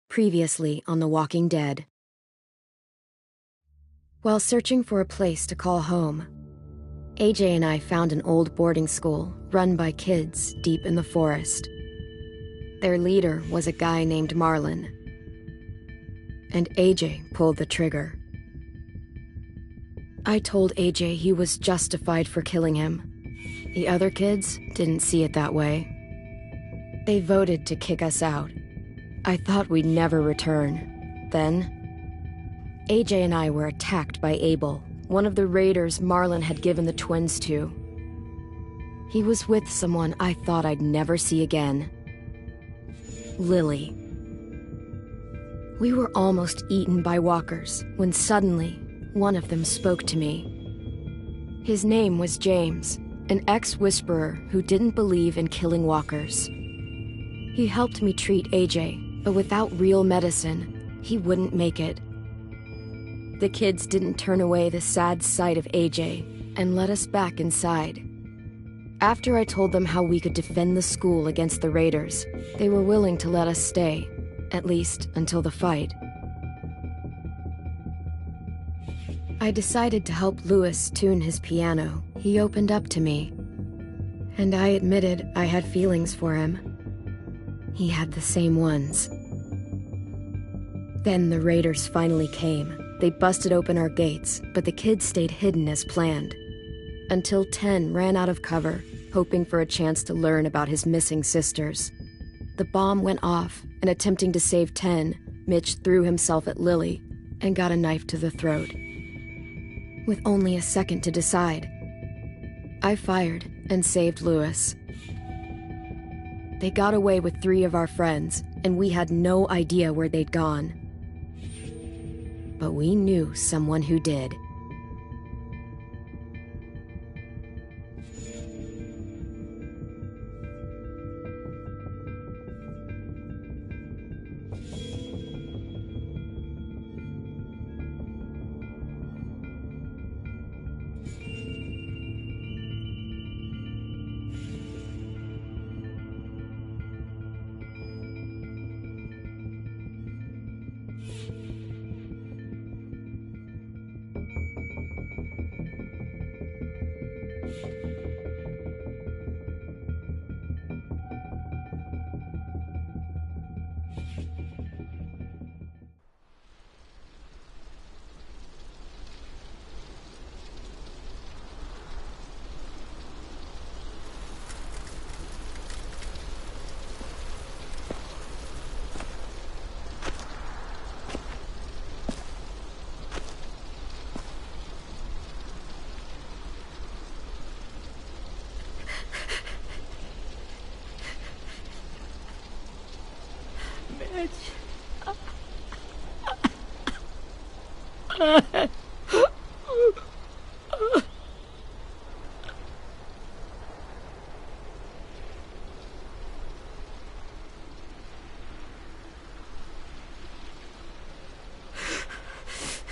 Previously on The Walking Dead. While searching for a place to call home, AJ and I found an old boarding school run by kids deep in the forest. Their leader was a guy named Marlon, and AJ pulled the trigger. I told AJ he was justified for killing him. The other kids didn't see it that way. They voted to kick us out. I thought we'd never return. Then, AJ and I were attacked by Abel, one of the raiders Marlon had given the twins to. He was with someone I thought I'd never see again. Lily. We were almost eaten by walkers when suddenly one of them spoke to me. His name was James, an ex-whisperer who didn't believe in killing walkers. He helped me treat AJ, but without real medicine, he wouldn't make it. The kids didn't turn away the sad sight of AJ and let us back inside. After I told them how we could defend the school against the raiders, they were willing to let us stay, at least until the fight. I decided to help Louis tune his piano. He opened up to me, and I admitted I had feelings for him. He had the same ones. Then the raiders finally came. They busted open our gates, but the kids stayed hidden as planned. Until 10 ran out of cover, hoping for a chance to learn about his missing sisters. The bomb went off, and attempting to save 10, Mitch threw himself at Lily and got a knife to the throat. With only a second to decide, I fired and saved Louis. They got away with 3 of our friends, and we had no idea where they'd gone. But we knew someone who did.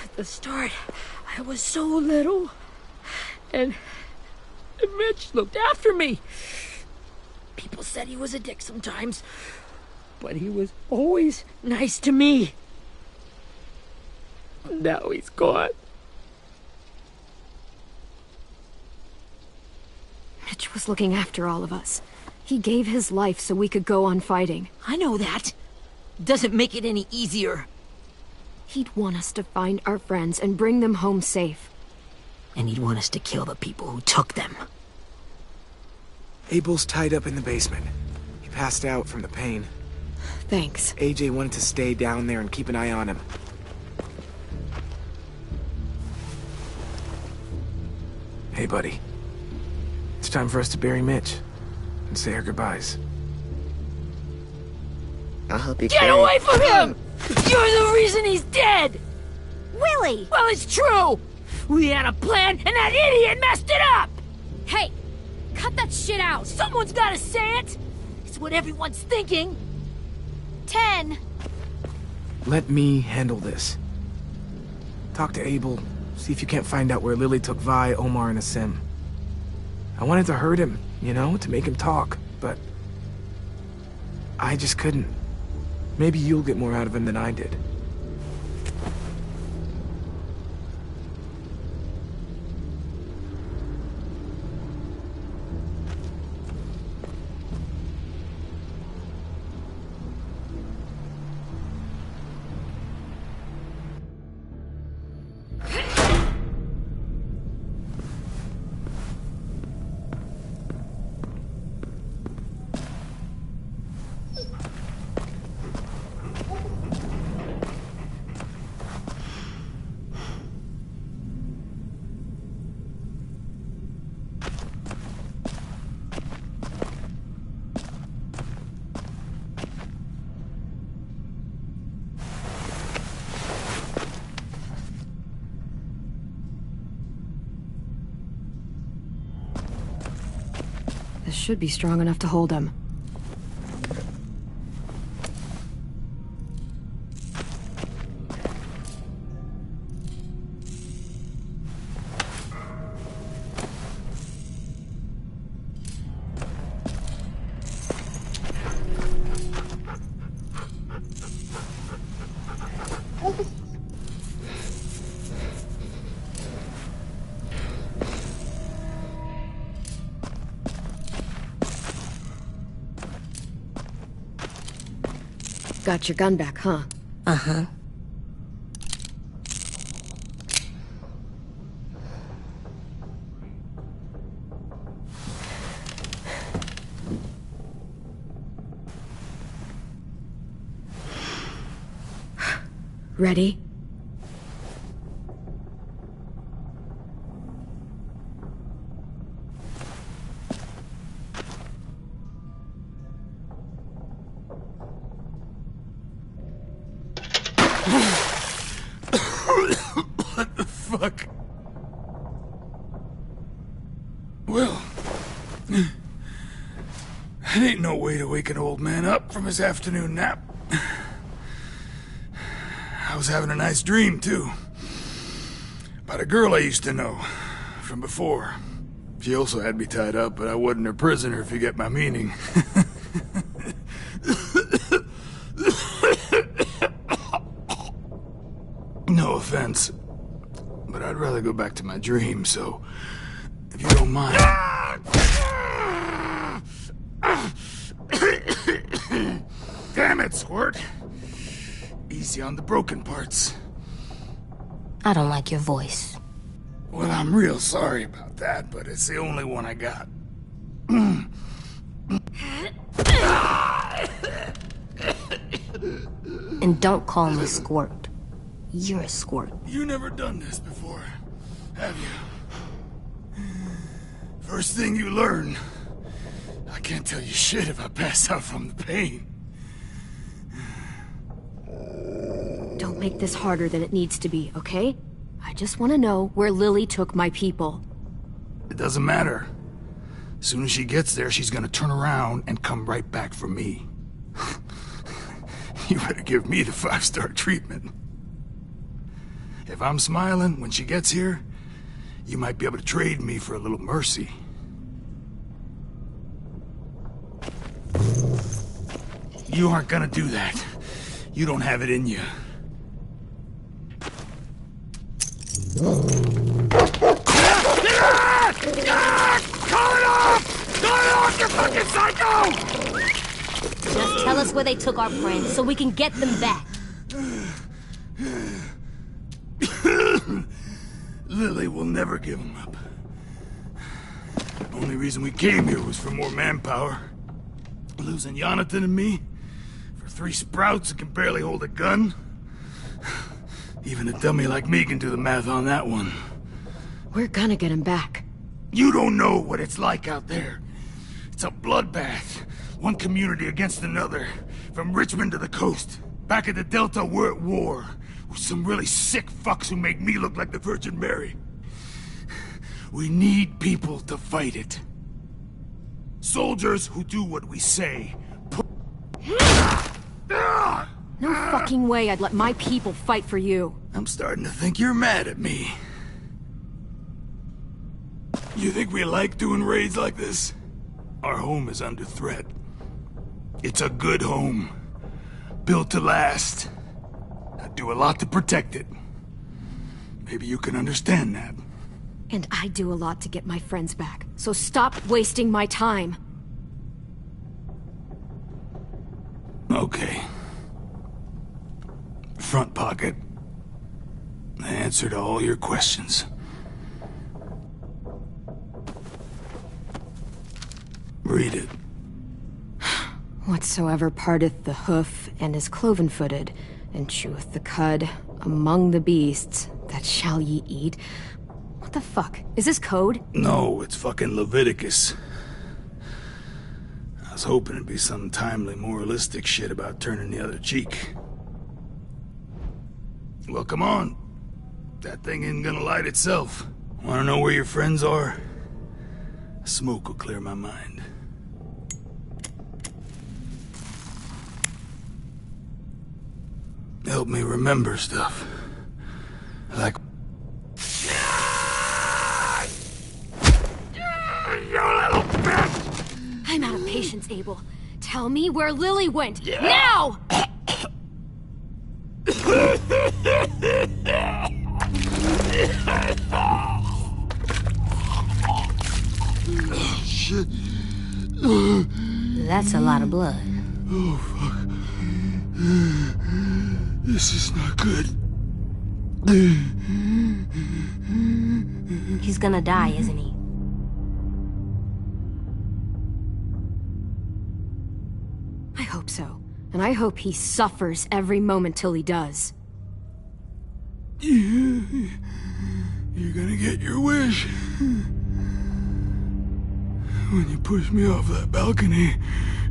At the start, I was so little, and Mitch looked after me. People said he was a dick sometimes, but he was always nice to me. Now he's gone. Mitch was looking after all of us. He gave his life so we could go on fighting. I know that. Doesn't make it any easier. He'd want us to find our friends and bring them home safe. And he'd want us to kill the people who took them. Abel's tied up in the basement. He passed out from the pain. Thanks. AJ wanted to stay down there and keep an eye on him. Hey, buddy. It's time for us to bury Mitch and say our goodbyes. I'll help you Get away from him! You're the reason he's dead! Willie! Well, it's true! We had a plan, and that idiot messed it up! Hey! Cut that shit out! Someone's gotta say it! It's what everyone's thinking! 10! Let me handle this. Talk to Abel, see if you can't find out where Lily took Vi, Omar, and Asim. I wanted to hurt him, you know, to make him talk, but I just couldn't. Maybe you'll get more out of him than I did. This should be strong enough to hold him. Got your gun back, huh? Uh-huh. Ready? What the fuck? Well, that ain't no way to wake an old man up from his afternoon nap. I was having a nice dream, too. About a girl I used to know from before. She also had me tied up, but I wasn't her prisoner, if you get my meaning. No offense, but I'd rather go back to my dream, so if you don't mind. Damn it, Squirt. Easy on the broken parts. I don't like your voice. Well, I'm real sorry about that, but it's the only one I got. And don't call me Squirt. You're a squirt. You never done this before, have you? First thing you learn, I can't tell you shit if I pass out from the pain. Don't make this harder than it needs to be, okay? I just want to know where Lily took my people. It doesn't matter. As soon as she gets there, she's gonna turn around and come right back for me. You better give me the 5-star treatment. If I'm smiling when she gets here, you might be able to trade me for a little mercy. You aren't gonna do that. You don't have it in you. Call it off! Call it off, you fucking psycho! Just tell us where they took our friends so we can get them back. Lily will never give him up. The only reason we came here was for more manpower. Losing Jonathan and me for 3 sprouts that can barely hold a gun. Even a dummy like me can do the math on that one. We're gonna get him back. You don't know what it's like out there. It's a bloodbath. One community against another. From Richmond to the coast. Back at the Delta, we're at war. With some really sick fucks who make me look like the Virgin Mary. We need people to fight it. Soldiers who do what we say. No fucking way I'd let my people fight for you. I'm starting to think you're mad at me. You think we like doing raids like this? Our home is under threat. It's a good home. built to last. I do a lot to protect it. Maybe you can understand that. And I do a lot to get my friends back, so stop wasting my time. Okay. Front pocket. The answer to all your questions. Read it. Whatsoever parteth the hoof, and is cloven-footed, and cheweth the cud, among the beasts, that shall ye eat. What the fuck? Is this code? No, it's fucking Leviticus. I was hoping it'd be some timely moralistic shit about turning the other cheek. Well, come on. That thing ain't gonna light itself. Wanna know where your friends are? Smoke will clear my mind. Help me remember stuff. Like... You little bitch! I'm out of patience, Abel. Tell me where Lily went. Now! Shit. That's a lot of blood. Oh, fuck. This is not good. He's gonna die, isn't he? I hope so. And I hope he suffers every moment till he does. You're gonna get your wish. When you pushed me off that balcony,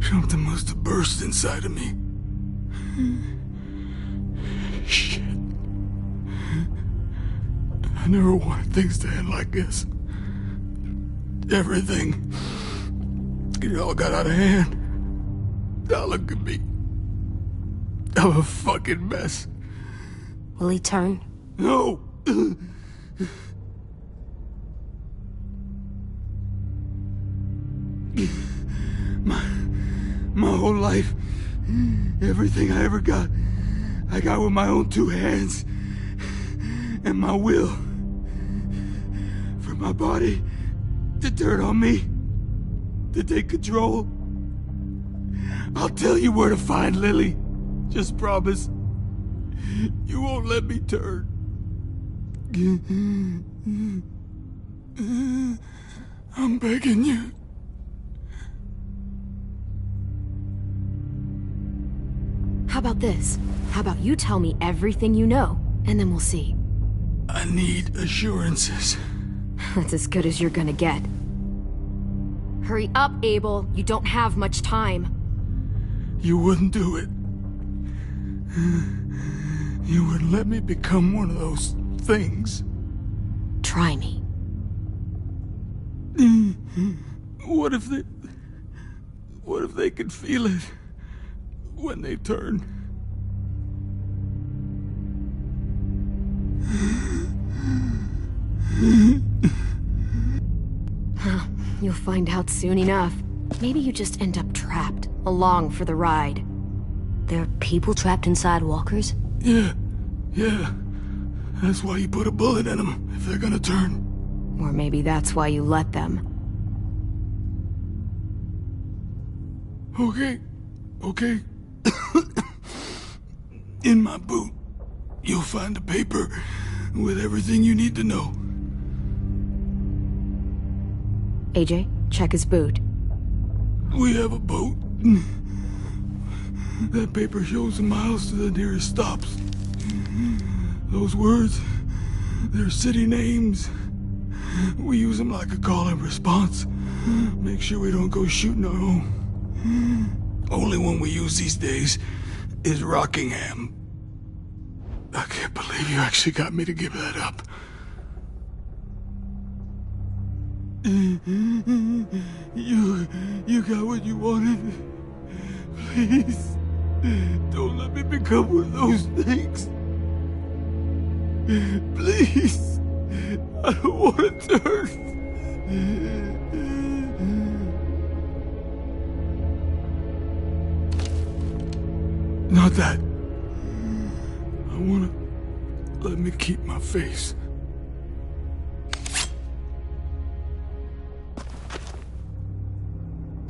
something must have burst inside of me. Shit. I never wanted things to end like this. Everything. It all got out of hand. Now look at me. I'm a fucking mess. Will he turn? No! My whole life, everything I ever got, I got with my own two hands and my will. For my body to turn on me, to take control. I'll tell you where to find Lily. Just promise. You won't let me turn. I'm begging you. How about this? How about you tell me everything you know, and then we'll see. I need assurances. That's as good as you're gonna get. Hurry up, Abel. You don't have much time. You wouldn't do it. You wouldn't let me become one of those things. Try me. What if they could feel it when they turn? You'll find out soon enough. Maybe you just end up trapped, along for the ride. There are people trapped inside walkers? Yeah. That's why you put a bullet in them, if they're gonna turn. Or maybe that's why you let them. Okay. In my boot, you'll find a paper with everything you need to know. AJ, check his boot. We have a boat. That paper shows the miles to the nearest stops. Those words, they're city names. We use them like a call and response. Make sure we don't go shooting our own. Only one we use these days is Rockingham. I can't believe you actually got me to give that up. You got what you wanted. Please, don't let me become one of those things. Please, I don't want to turn. Not that. I wanna... let me keep my face.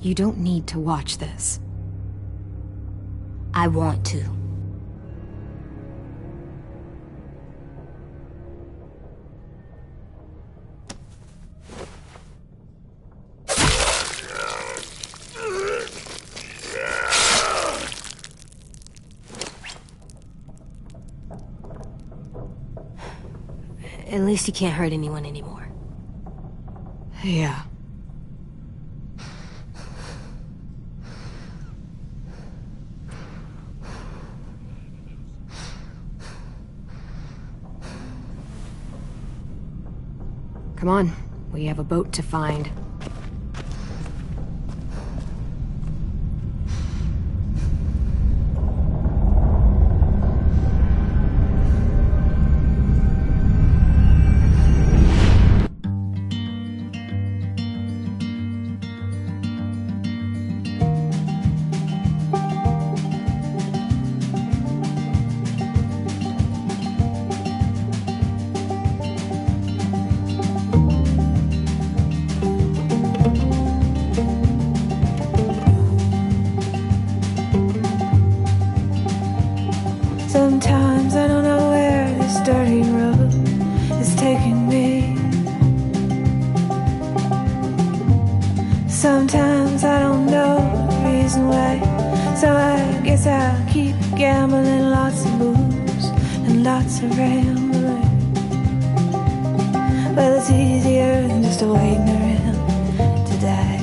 You don't need to watch this. I want to. At least you can't hurt anyone anymore. Yeah. Come on, we have a boat to find. Sometimes I don't know where this dirty road is taking me. Sometimes I don't know the reason why, so I guess I'll keep gambling, lots of moves and lots of rambling. Well, it's easier than just waiting around to die.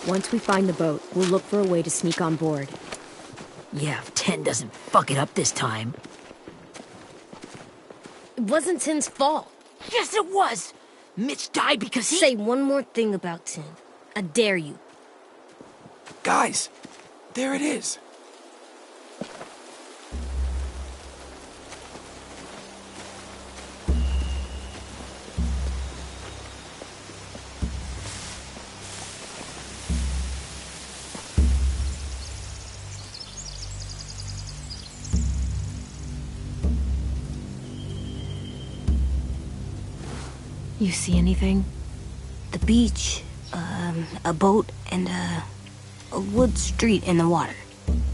Once we find the boat, we'll look for a way to sneak on board. Yeah, if 10 doesn't fuck it up this time. It wasn't Tim's fault. Yes, it was! Mitch died because he... Say one more thing about Tim. I dare you. Guys, there it is. You see anything? The beach, a boat, and a wood street in the water.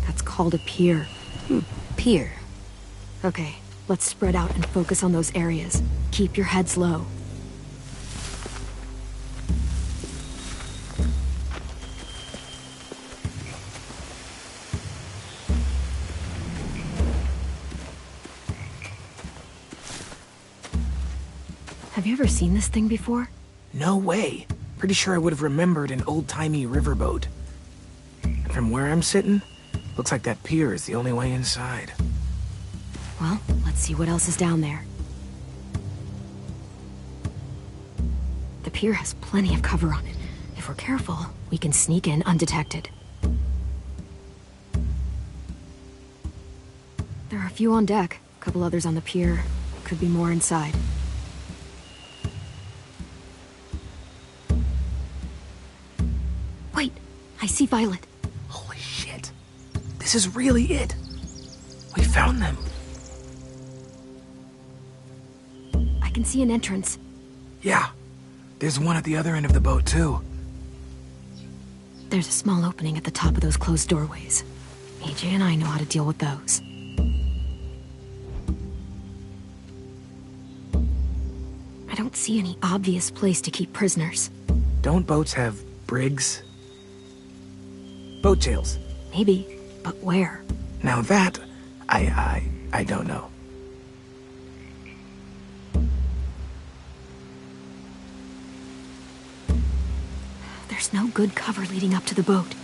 That's called a pier. Pier. Okay, let's spread out and focus on those areas. Keep your heads low. Have you ever seen this thing before? No way. Pretty sure I would have remembered an old-timey riverboat. And from where I'm sitting, looks like that pier is the only way inside. Well, let's see what else is down there. The pier has plenty of cover on it. If we're careful, we can sneak in undetected. There are a few on deck, a couple others on the pier. Could be more inside. Wait, I see Violet. Holy shit. This is really it. We found them. I can see an entrance. Yeah. There's one at the other end of the boat, too. There's a small opening at the top of those closed doorways. AJ and I know how to deal with those. I don't see any obvious place to keep prisoners. Don't boats have brigs? Boat jails. Maybe, but where? Now that, I don't know. There's no good cover leading up to the boat.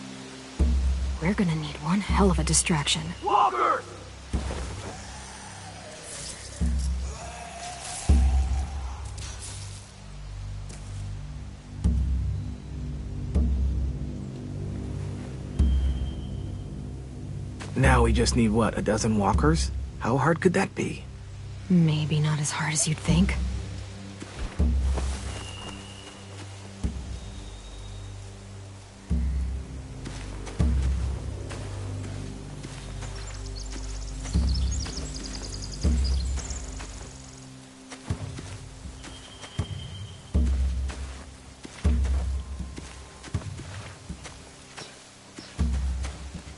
We're gonna need one hell of a distraction. Walker! Now we just need, what, a dozen walkers? How hard could that be? Maybe not as hard as you'd think.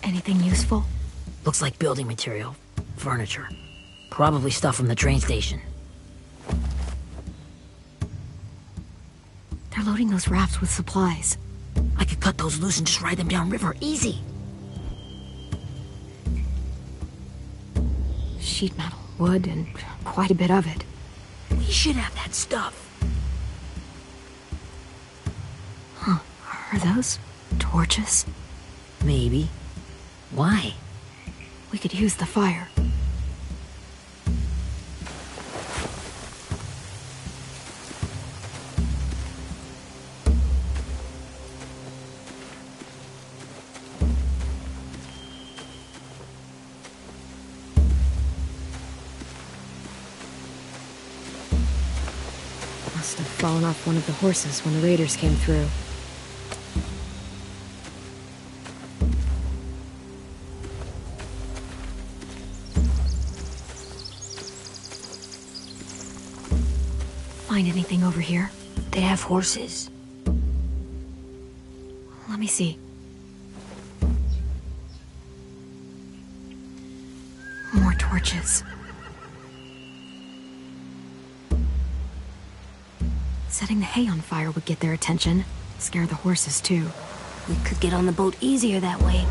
Anything useful? Looks like building material. Furniture. Probably stuff from the train station. They're loading those rafts with supplies. I could cut those loose and just ride them downriver. Easy. Sheet metal, wood, and quite a bit of it. We should have that stuff. Huh. Are those torches? Maybe. Why? We could use the fire. Must have fallen off one of the horses when the raiders came through. Find anything over here? They have horses. Let me see. More torches. Setting the hay on fire would get their attention. Scare the horses, too. We could get on the boat easier that way.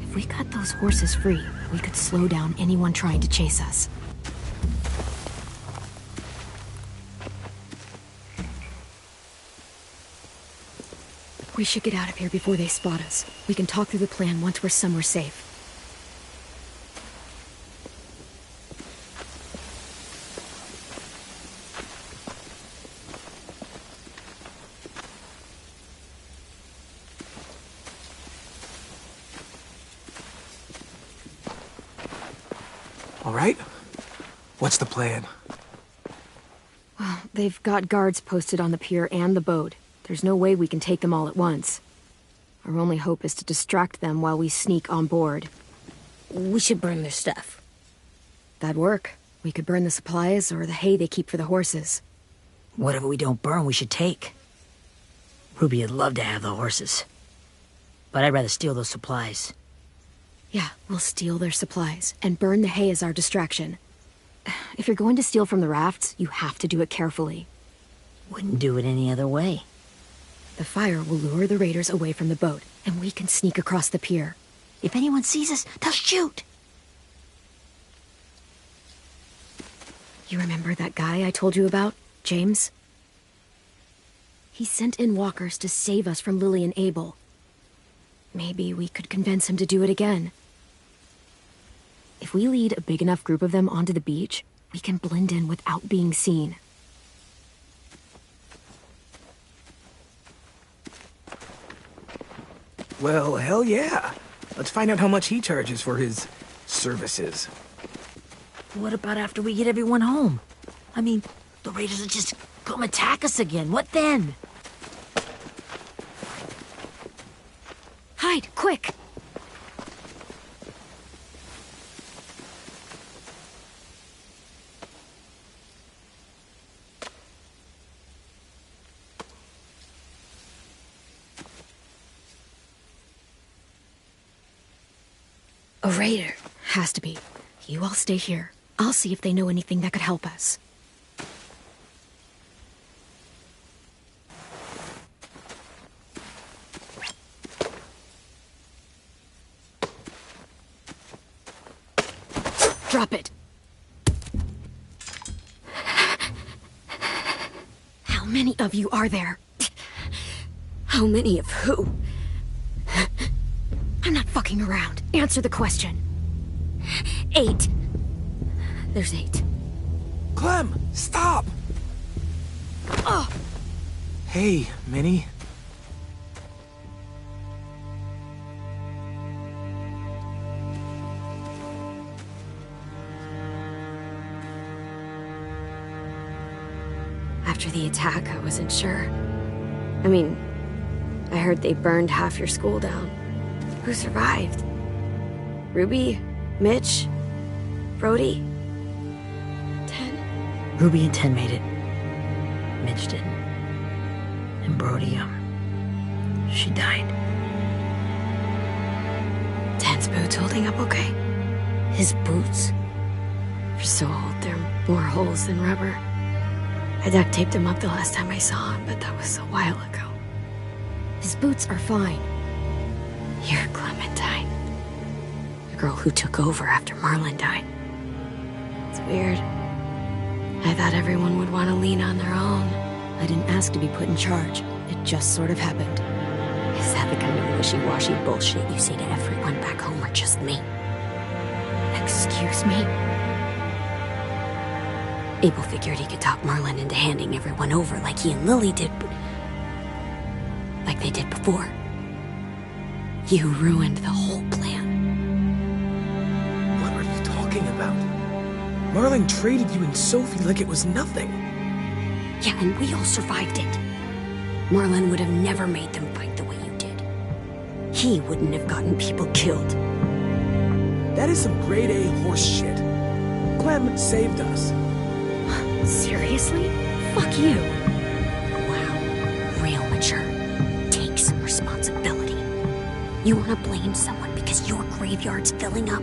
If we cut those horses free, we could slow down anyone trying to chase us. We should get out of here before they spot us. We can talk through the plan once we're somewhere safe. All right? What's the plan? Well, they've got guards posted on the pier and the boat. There's no way we can take them all at once. Our only hope is to distract them while we sneak on board. We should burn their stuff. That'd work. We could burn the supplies or the hay they keep for the horses. Whatever we don't burn, we should take. Ruby'd love to have the horses. But I'd rather steal those supplies. Yeah, we'll steal their supplies and burn the hay as our distraction. If you're going to steal from the rafts, you have to do it carefully. Wouldn't do it any other way. The fire will lure the raiders away from the boat, and we can sneak across the pier. If anyone sees us, they'll shoot. You remember that guy I told you about, James? He sent in walkers to save us from Lily and Abel. Maybe we could convince him to do it again. If we lead a big enough group of them onto the beach, we can blend in without being seen. Well, hell yeah. Let's find out how much he charges for his services. What about after we get everyone home? I mean, the raiders will just come attack us again. What then? Hide, quick! A raider. Has to be. You all stay here. I'll see if they know anything that could help us. Drop it. How many of you are there? How many of who? I'm not fucking around. Answer the question. 8. There's 8. Clem, stop! Oh! Hey, Minnie. After the attack, I wasn't sure. I mean, I heard they burned half your school down. Who survived? Ruby? Mitch? Brody? 10? Ruby and 10 made it. Mitch didn't. And Brody, she died. 10's boots holding up okay? His boots? They're so old, there are more holes than rubber. I duct taped him up the last time I saw him, but that was a while ago. His boots are fine. You're Clementine. The girl who took over after Marlon died. It's weird. I thought everyone would want to lean on their own. I didn't ask to be put in charge. It just sort of happened. Is that the kind of wishy-washy bullshit you say to everyone back home or just me? Excuse me? Abel figured he could talk Marlon into handing everyone over like he and Lily did, but... like they did before. You ruined the whole plan. What are you talking about? Marlon traded you and Sophie like it was nothing. Yeah, and we all survived it. Marlon would have never made them fight the way you did. He wouldn't have gotten people killed. That is some grade A horse shit. Clem saved us. Seriously? Fuck you. Wow. Real mature. Take some responsibility. You want to blame someone because your graveyard's filling up?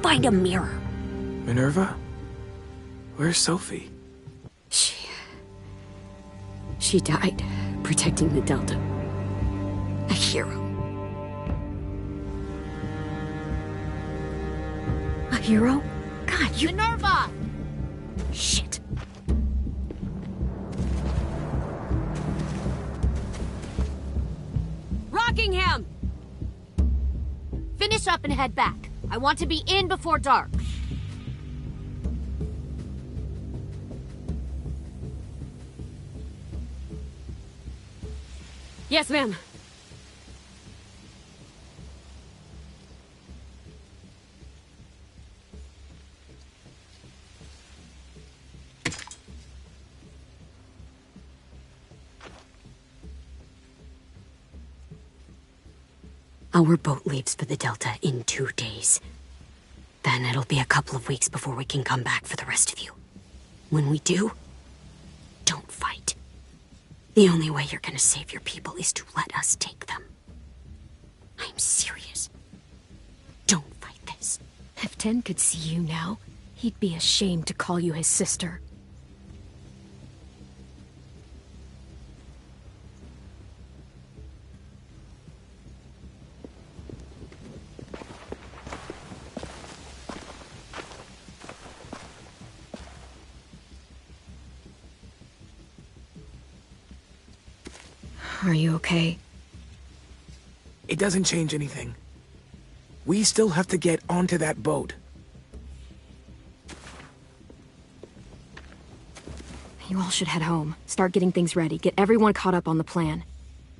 Find a mirror. Minerva? Where's Sophie? She died protecting the Delta. A hero. A hero? God, you... Minerva! Shit. Rockingham! Finish up and head back. I want to be in before dark. Yes, ma'am. Our boat leaves for the Delta in 2 days. Then it'll be a couple of weeks before we can come back for the rest of you. When we do, don't fight. The only way you're gonna save your people is to let us take them. I'm serious. Don't fight this. If 10 could see you now, he'd be ashamed to call you his sister. Are you okay? It doesn't change anything. We still have to get onto that boat. You all should head home. Start getting things ready. Get everyone caught up on the plan.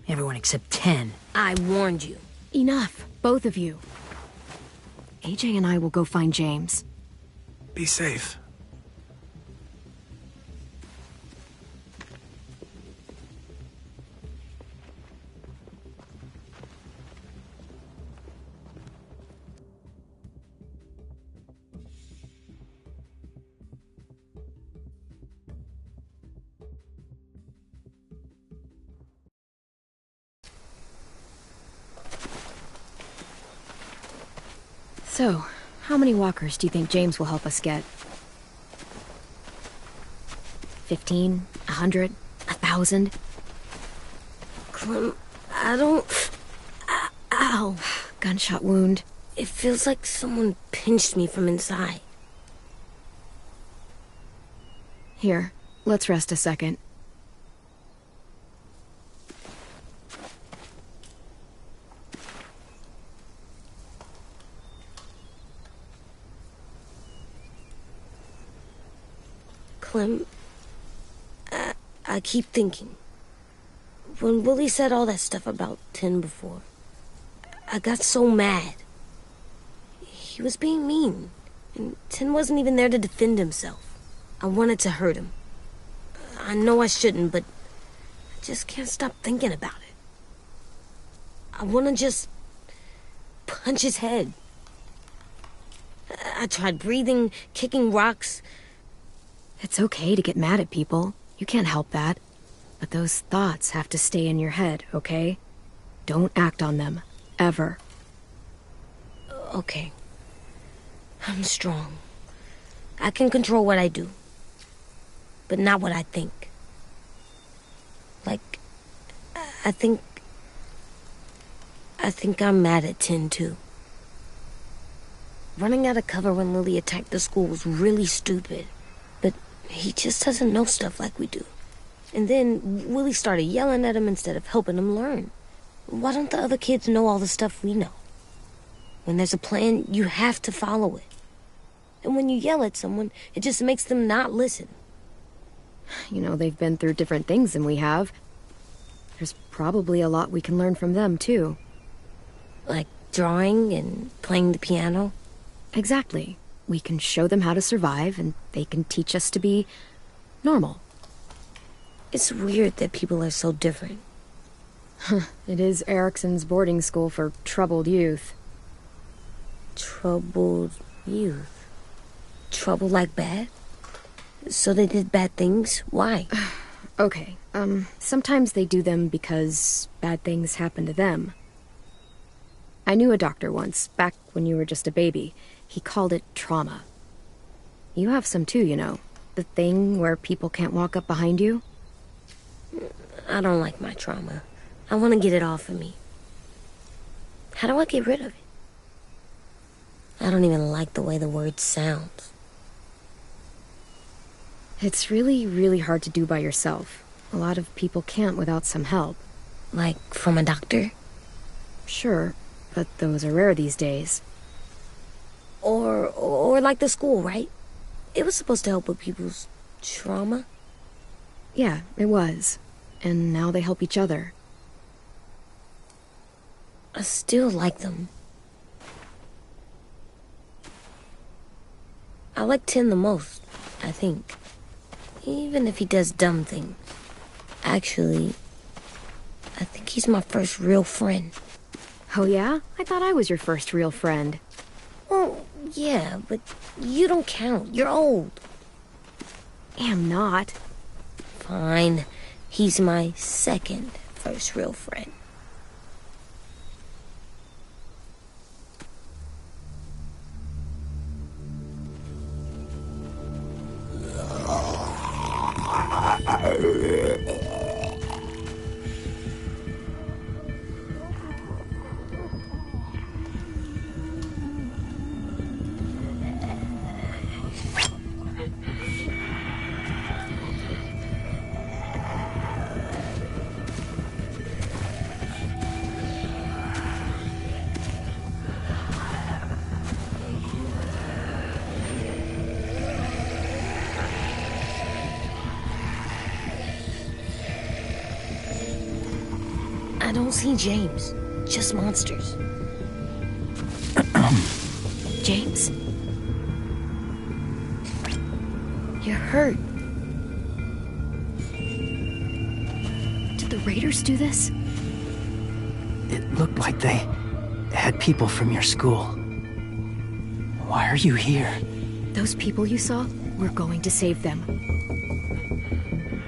Everyone except 10. I warned you. Enough, both of you. AJ and I will go find James. Be safe. So, How many walkers do you think James will help us get? 15? 100? 1,000? Clem, I don't... Ow. Gunshot wound. It feels like someone pinched me from inside. Here, let's rest a second. Clem, I keep thinking. When Willie said all that stuff about Tin before, I got so mad. He was being mean, and Tin wasn't even there to defend himself. I wanted to hurt him. I know I shouldn't, but I just can't stop thinking about it. I want to just punch his head. I tried breathing, kicking rocks. It's okay to get mad at people. You can't help that. But those thoughts have to stay in your head, okay? Don't act on them. Ever. Okay. I'm strong. I can control what I do. But not what I think. Like, I think I'm mad at Tin, too. Running out of cover when Lily attacked the school was really stupid. But he just doesn't know stuff like we do. And then Willie started yelling at him instead of helping him learn. Why don't the other kids know all the stuff we know? When there's a plan, you have to follow it. And when you yell at someone, it just makes them not listen. You know, they've been through different things than we have. There's probably a lot we can learn from them, too. Like drawing and playing the piano? Exactly. We can show them how to survive, and they can teach us to be normal. It's weird that people are so different. It is Erickson's boarding school for troubled youth. Troubled youth? Trouble like bad? So they did bad things? Why? Okay, sometimes they do them because bad things happen to them. I knew a doctor once, back when you were just a baby. He called it trauma. You have some too, you know. The thing where people can't walk up behind you. I don't like my trauma. I want to get it off of me. How do I get rid of it? I don't even like the way the word sounds. It's really, really hard to do by yourself. A lot of people can't without some help. Like from a doctor? Sure, but those are rare these days. Or like the school, right? It was supposed to help with people's trauma. Yeah, it was. And now they help each other. I still like them. I like Tin the most, I think. Even if he does dumb things. Actually, I think he's my first real friend. Oh yeah? I thought I was your first real friend. Well, yeah, but you don't count. You're old. Am not. Fine. He's my second first real friend. I don't see James, just monsters. James? You're hurt. Did the raiders do this? It looked like they had people from your school. Why are you here? Those people you saw, we're going to save them.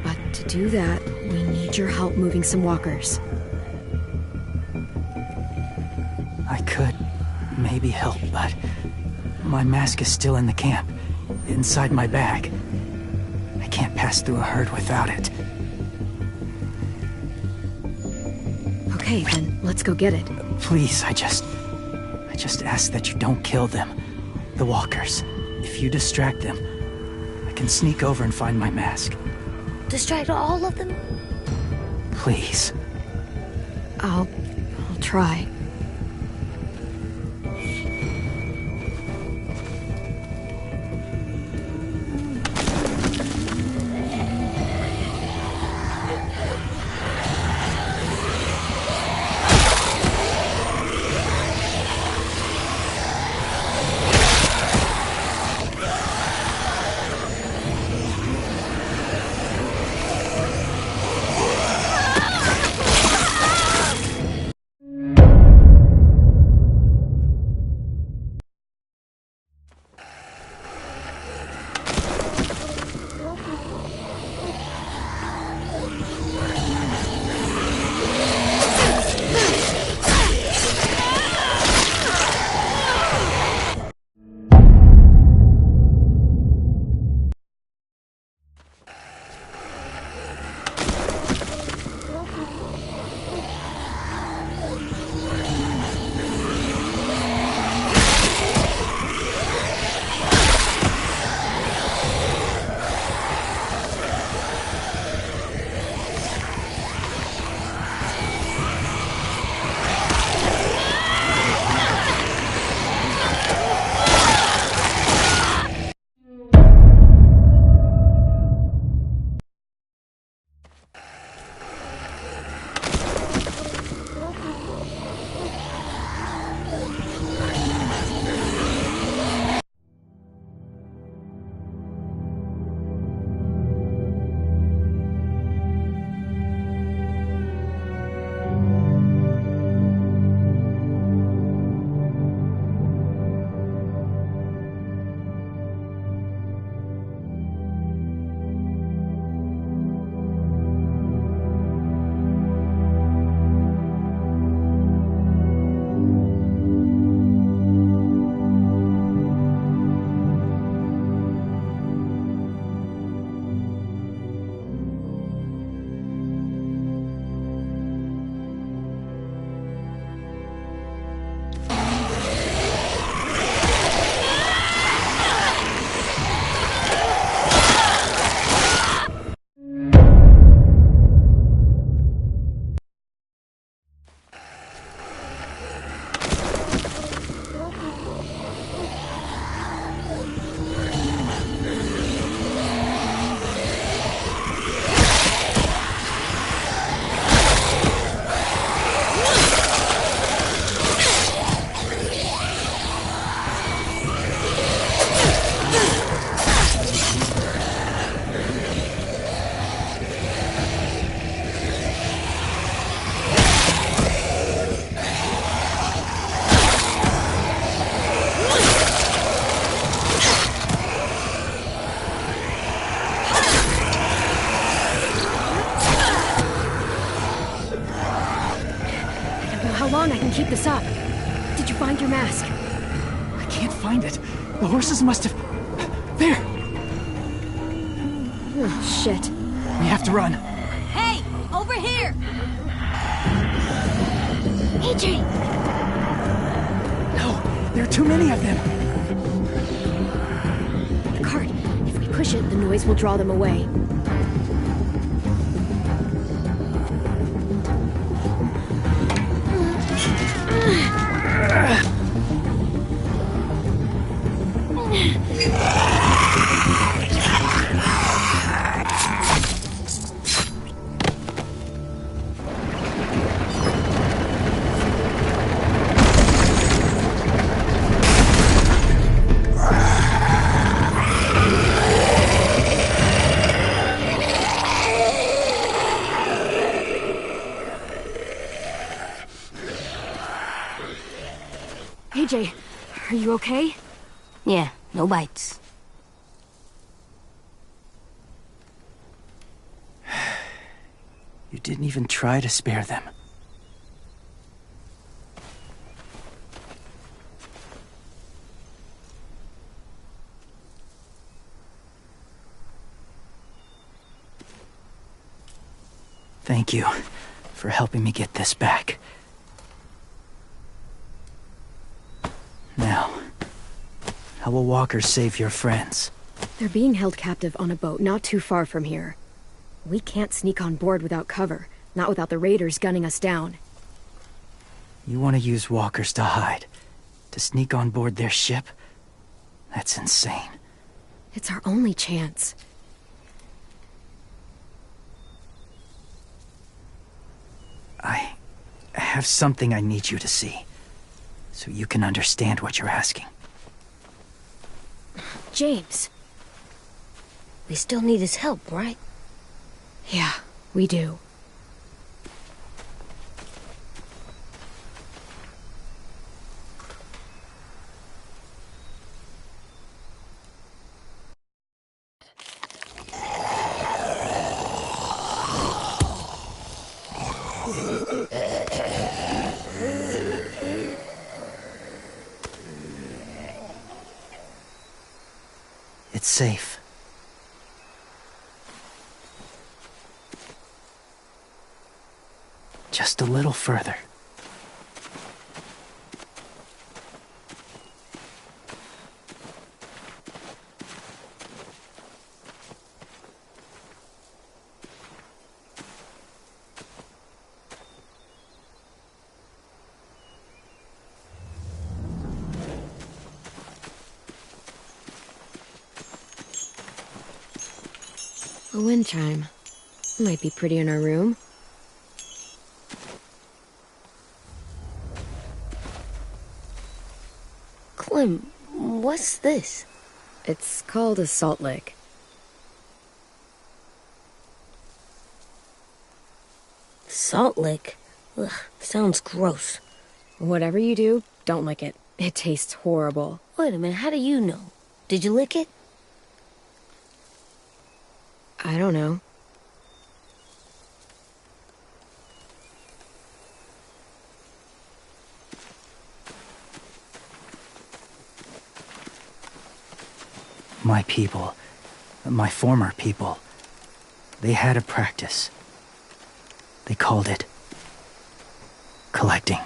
But to do that, we need your help moving some walkers. I could maybe help, but My mask is still in the camp, inside my bag. I can't pass through a herd without it. Okay, then let's go get it. Please, I just ask that you don't kill them. The walkers. If you distract them, I can sneak over and find my mask. Distract all of them? Please. I'll try. long I can keep this up. Did you find your mask? I can't find it. The horses must have... There! Oh, shit. We have to run. Hey! Over here! AJ! No, there are too many of them. The cart. If we push it, the noise will draw them away. AJ, are you okay? Yeah, no bites. You didn't even try to spare them. Thank you for helping me get this back. Now, how will walkers save your friends? They're being held captive on a boat not too far from here. We can't sneak on board without cover, not without the raiders gunning us down. You want to use walkers to hide? To sneak on board their ship? That's insane. It's our only chance. I have something I need you to see, so you can understand what you're asking. James. We still need his help, right? Yeah, we do. It's safe. Just a little further. A wind chime. Might be pretty in our room. Clem, what's this? It's called a salt lick. Salt lick? Ugh, sounds gross. Whatever you do, don't lick it. It tastes horrible. Wait a minute, how do you know? Did you lick it? I don't know. My people, my former people, they had a practice. They called it collecting.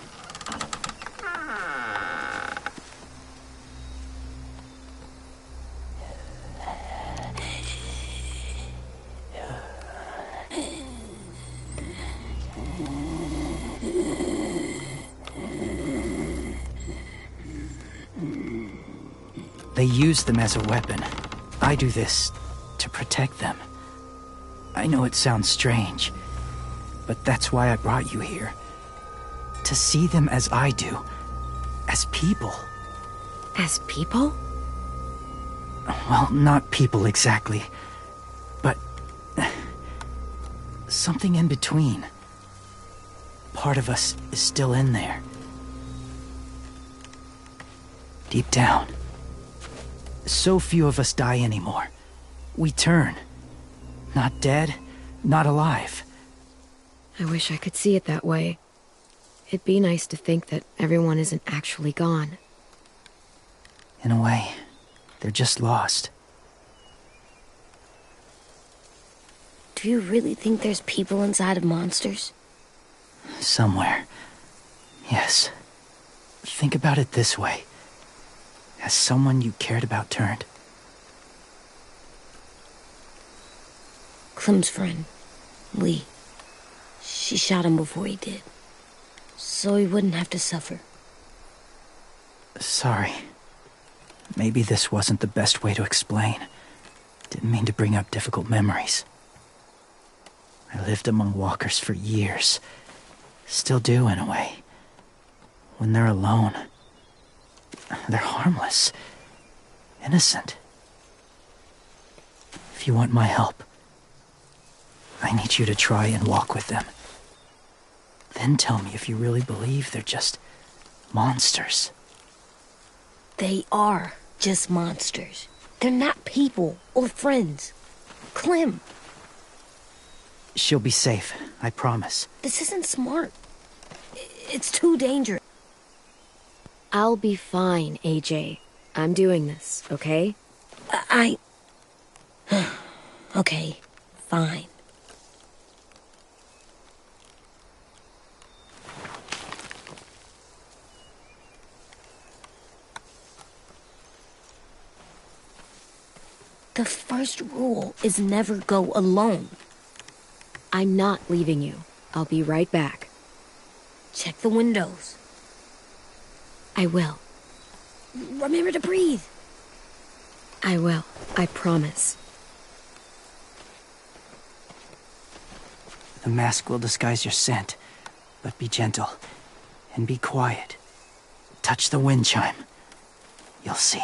They use them as a weapon. I do this to protect them. I know it sounds strange, but that's why I brought you here. To see them as I do. As people. As people? Well, not people exactly, but something in between. Part of us is still in there. Deep down. So few of us die anymore. We turn. Not dead, not alive. I wish I could see it that way. It'd be nice to think that everyone isn't actually gone. In a way, they're just lost. Do you really think there's people inside of monsters? Somewhere. Yes. Think about it this way. Has someone you cared about turned? Clem's friend, Lee. She shot him before he did. So he wouldn't have to suffer. Sorry. Maybe this wasn't the best way to explain. Didn't mean to bring up difficult memories. I lived among walkers for years. Still do, in a way. When they're alone, they're harmless. Innocent. If you want my help, I need you to try and walk with them. Then tell me if you really believe they're just monsters. They are just monsters. They're not people or friends. Clem. She'll be safe, I promise. This isn't smart. It's too dangerous. I'll be fine, AJ. I'm doing this, okay? Okay, fine. The first rule is never go alone. I'm not leaving you. I'll be right back. Check the windows. I will. Remember to breathe. I will. I promise. The mask will disguise your scent, but be gentle and be quiet. Touch the wind chime. You'll see.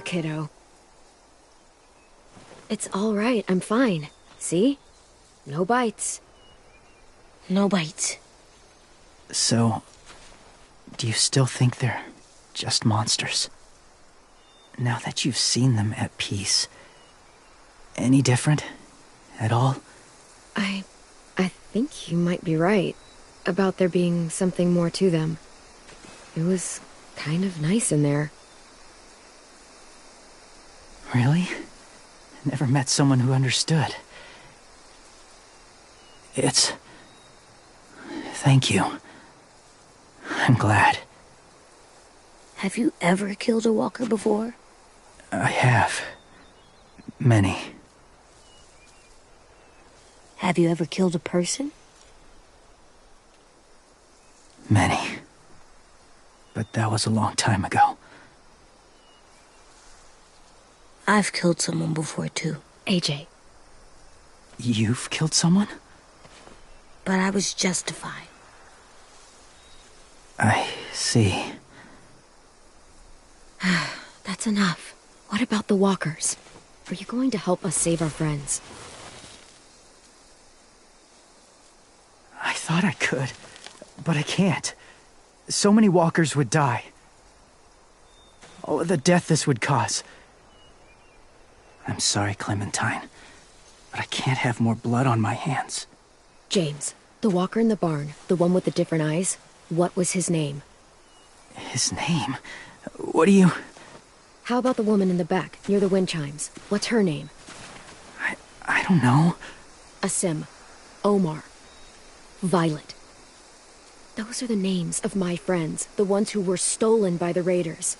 Kiddo. It's all right. I'm fine. See? No bites. No bites. So, do you still think they're just monsters? Now that you've seen them at peace, any different at all? I think you might be right about there being something more to them. It was kind of nice in there. Really? I never met someone who understood. Thank you. I'm glad. Have you ever killed a walker before? I have. Many. Have you ever killed a person? Many. But that was a long time ago. I've killed someone before, too. AJ. You've killed someone? But I was justified. I see. That's enough. What about the walkers? Are you going to help us save our friends? I thought I could, but I can't. So many walkers would die. Oh, the death this would cause. I'm sorry, Clementine, but I can't have more blood on my hands. James, the walker in the barn, the one with the different eyes, what was his name? His name? What do you... How about the woman in the back, near the wind chimes? What's her name? I don't know. Asim, Omar, Violet. Those are the names of my friends, the ones who were stolen by the raiders.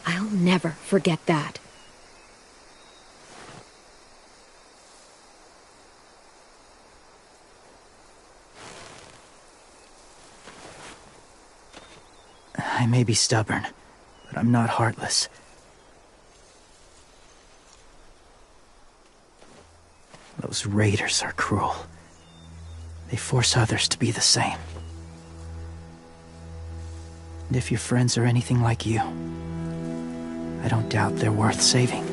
I'll never forget that. I may be stubborn, but I'm not heartless. Those raiders are cruel. They force others to be the same. And if your friends are anything like you, I don't doubt they're worth saving.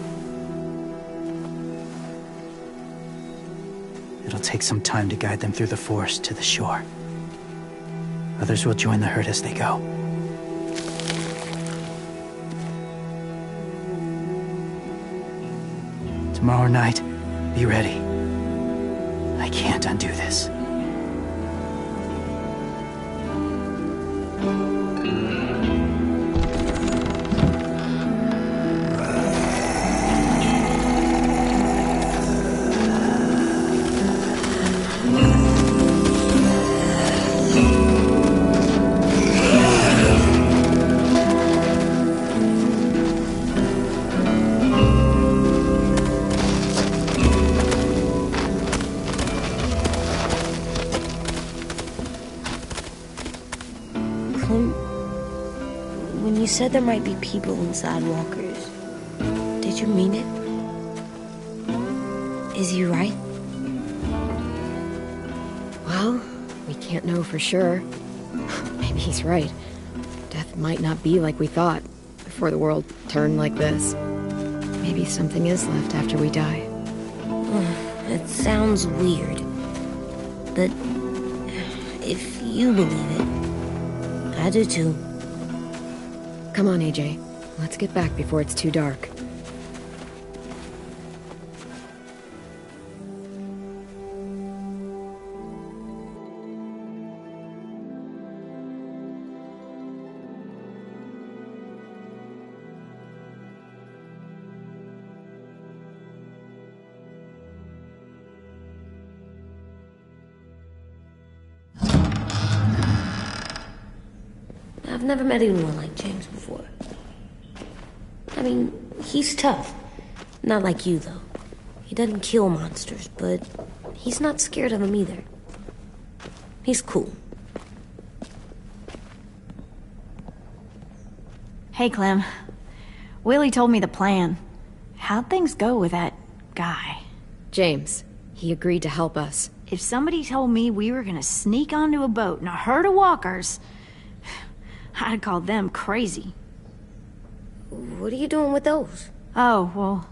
It'll take some time to guide them through the forest to the shore. Others will join the herd as they go. Tomorrow night, be ready. I can't undo this. When you said there might be people inside walkers, did you mean it? Is he right? Well, we can't know for sure. Maybe he's right. Death might not be like we thought before the world turned like this. Maybe something is left after we die. It sounds weird, but if you believe it, I do too. Come on, AJ. Let's get back before it's too dark. I've never met anyone like James before. I mean, he's tough. Not like you, though. He doesn't kill monsters, but he's not scared of them either. He's cool. Hey, Clem. Willie told me the plan. How'd things go with that guy? James. He agreed to help us. If somebody told me we were gonna sneak onto a boat in a herd of walkers, I'd call them crazy. What are you doing with those? Oh, well,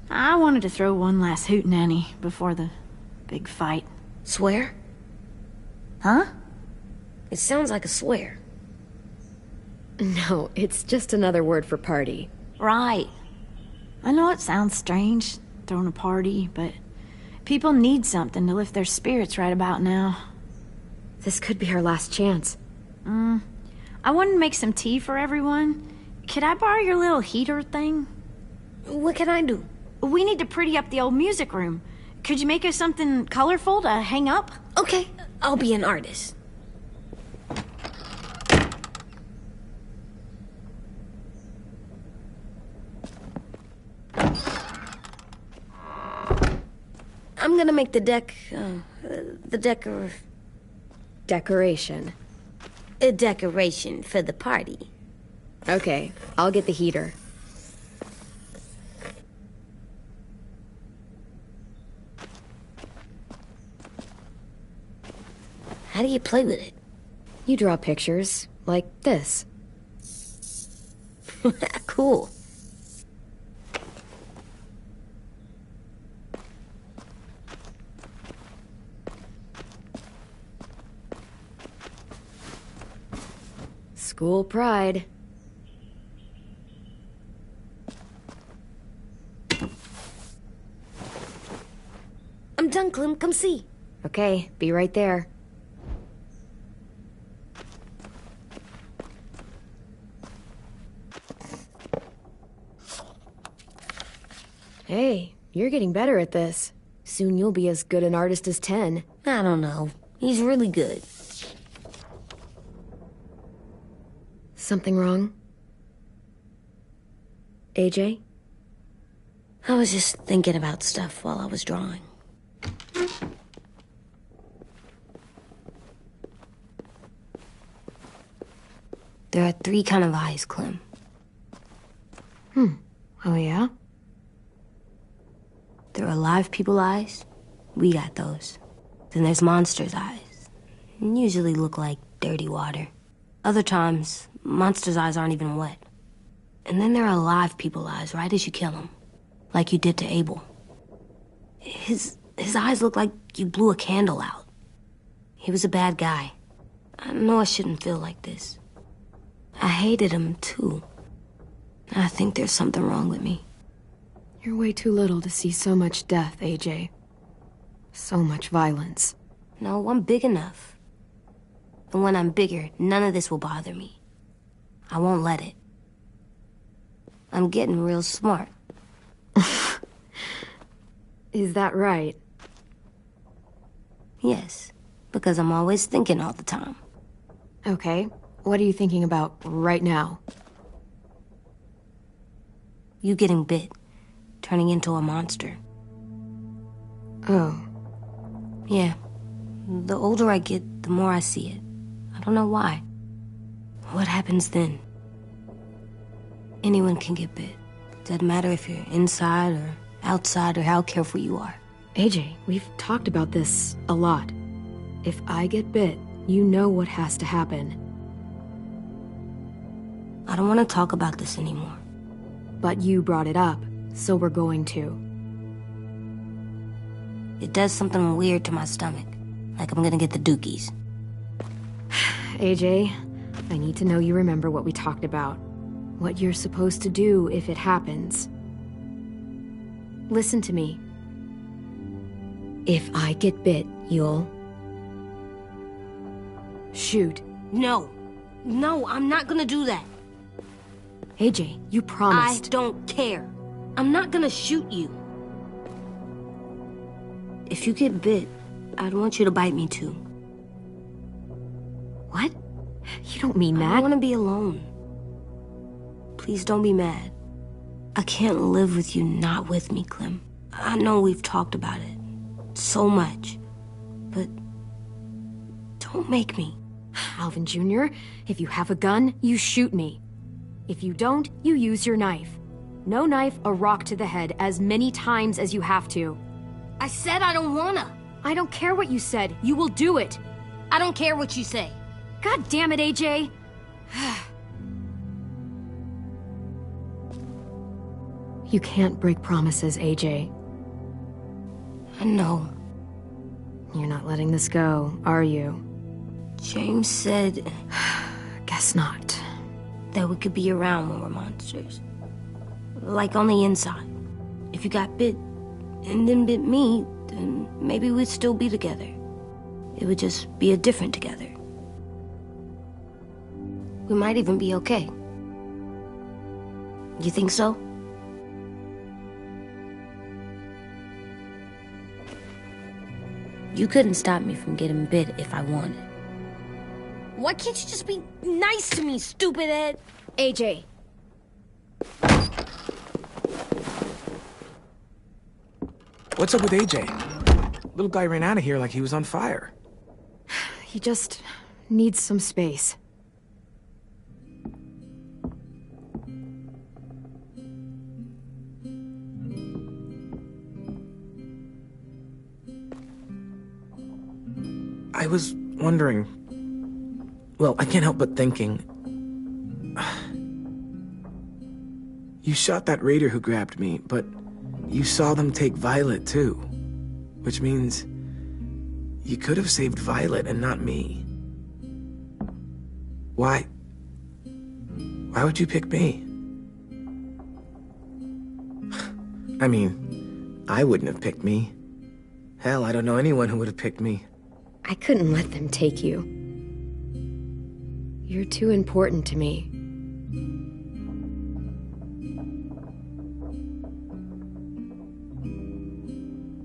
I wanted to throw one last hootenanny before the big fight. Swear? Huh? It sounds like a swear. No, it's just another word for party. Right. I know it sounds strange, throwing a party, but people need something to lift their spirits right about now. This could be our last chance. I wanted to make some tea for everyone. Could I borrow your little heater thing? What can I do? We need to pretty up the old music room. Could you make us something colorful to hang up? Okay, I'll be an artist. I'm gonna make the Decoration. a decoration for the party. Okay, I'll get the heater. How do you play with it? You draw pictures, like this. Cool. School pride. I'm done, Clem. Come see. Okay, be right there. Hey, you're getting better at this. Soon you'll be as good an artist as 10. I don't know. He's really good. Something wrong? AJ? I was just thinking about stuff while I was drawing. There are 3 kinds of eyes, Clem. Oh yeah? There are live people eyes. We got those. Then there's monsters' eyes. Usually look like dirty water. Other times, Monsters' eyes aren't even wet. And then there are live people eyes right as you kill them. Like you did to Abel. His eyes look like you blew a candle out. He was a bad guy. I know I shouldn't feel like this. I hated him, too. I think there's something wrong with me. You're way too little to see so much death, AJ. So much violence. No, I'm big enough. And when I'm bigger, none of this will bother me. I won't let it. I'm getting real smart. Is that right? Yes, because I'm always thinking all the time. Okay, what are you thinking about right now? You getting bit, turning into a monster. Oh. Yeah. The older I get, the more I see it. I don't know why. What happens then? Anyone can get bit. Doesn't matter if you're inside or outside or how careful you are. AJ, we've talked about this a lot. If I get bit, you know what has to happen. I don't want to talk about this anymore. But you brought it up, so we're going to. It does something weird to my stomach. Like I'm gonna get the dookies. AJ, I need to know you remember what we talked about. What you're supposed to do if it happens. Listen to me. If I get bit, you'll... shoot. No. No, I'm not gonna do that. AJ, you promised. I don't care. I'm not gonna shoot you. If you get bit, I'd want you to bite me too. What? You don't mean that. I want to be alone. Please don't be mad. I can't live with you not with me, Clem. I know we've talked about it so much, but don't make me. Alvin Jr., if you have a gun, you shoot me. If you don't, you use your knife. No knife, a rock to the head as many times as you have to. I said I don't wanna. I don't care what you said. You will do it. I don't care what you say. God damn it, AJ. You can't break promises, AJ. I know. You're not letting this go, are you? James said... Guess not. That we could be around when we're monsters. Like on the inside. If you got bit and then bit me, then maybe we'd still be together. It would just be a different together. We might even be okay. You think so? You couldn't stop me from getting bit if I wanted. Why can't you just be nice to me, stupid Ed? AJ. What's up with AJ? Little guy ran out of here like he was on fire. He just needs some space. I was wondering... Well, I can't help but thinking... You shot that raider who grabbed me, but you saw them take Violet too. Which means... you could have saved Violet and not me. Why? Why would you pick me? I mean, I wouldn't have picked me. Hell, I don't know anyone who would have picked me. I couldn't let them take you. You're too important to me.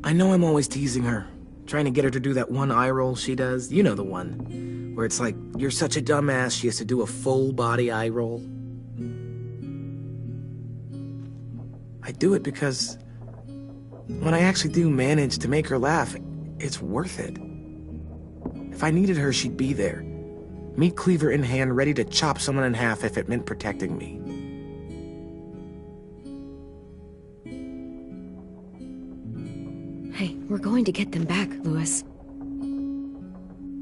I know I'm always teasing her, trying to get her to do that one eye roll she does. You know the one, where it's like, you're such a dumbass, she has to do a full body eye roll. I do it because when I actually do manage to make her laugh, it's worth it. If I needed her, she'd be there. Meat cleaver in hand, ready to chop someone in half if it meant protecting me. Hey, we're going to get them back, Louis.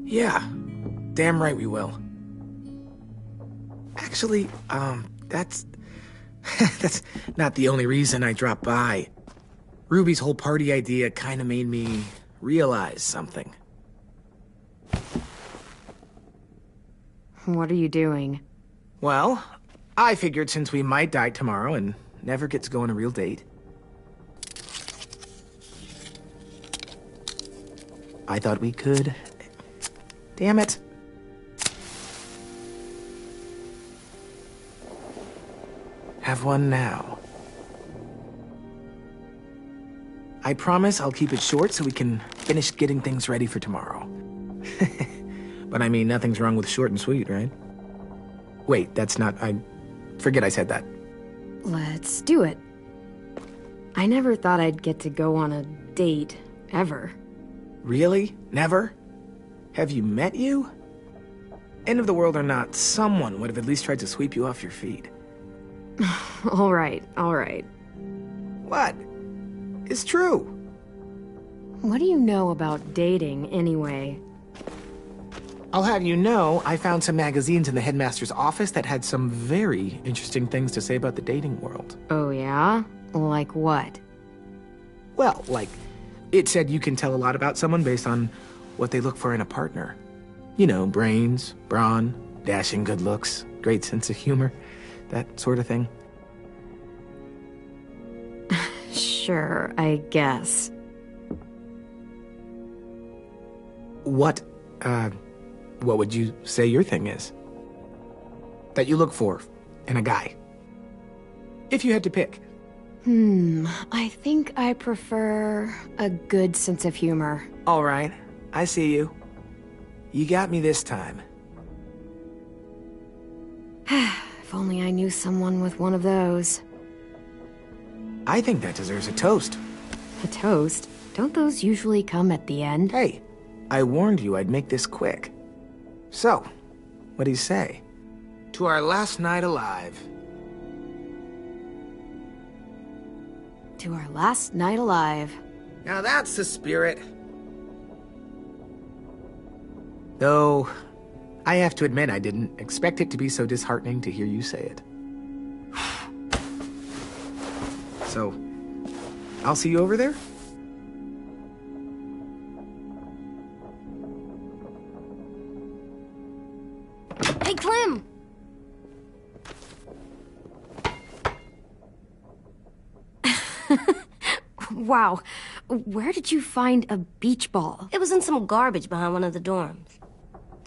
Yeah, damn right we will. Actually, that's... that's not the only reason I dropped by. Ruby's whole party idea kind of made me realize something. What are you doing? Well, I figured since we might die tomorrow and never get to go on a real date, I thought we could... Damn it. Have one now. I promise I'll keep it short so we can finish getting things ready for tomorrow. But I mean, nothing's wrong with short and sweet, right? Wait, that's not... I forget I said that. Let's do it. I never thought I'd get to go on a date, ever. Really? Never? Have you met you? End of the world or not, someone would have at least tried to sweep you off your feet. All right, all right. What? It's true. What do you know about dating, anyway? I'll have you know, I found some magazines in the headmaster's office that had some very interesting things to say about the dating world. Oh, yeah? Like what? Well, like, it said you can tell a lot about someone based on what they look for in a partner. You know, brains, brawn, dashing good looks, great sense of humor, that sort of thing. Sure, I guess. What would you say your thing is? That you look for in a guy? If you had to pick. I think I prefer a good sense of humor. All right, I see you. You got me this time. If only I knew someone with one of those. I think that deserves a toast. A toast? Don't those usually come at the end? Hey, I warned you I'd make this quick. So, what do you say? To our last night alive. To our last night alive. Now that's the spirit. Though, I have to admit I didn't expect it to be so disheartening to hear you say it. So, I'll see you over there? Hey, Clem! Wow, where did you find a beach ball? It was in some garbage behind one of the dorms.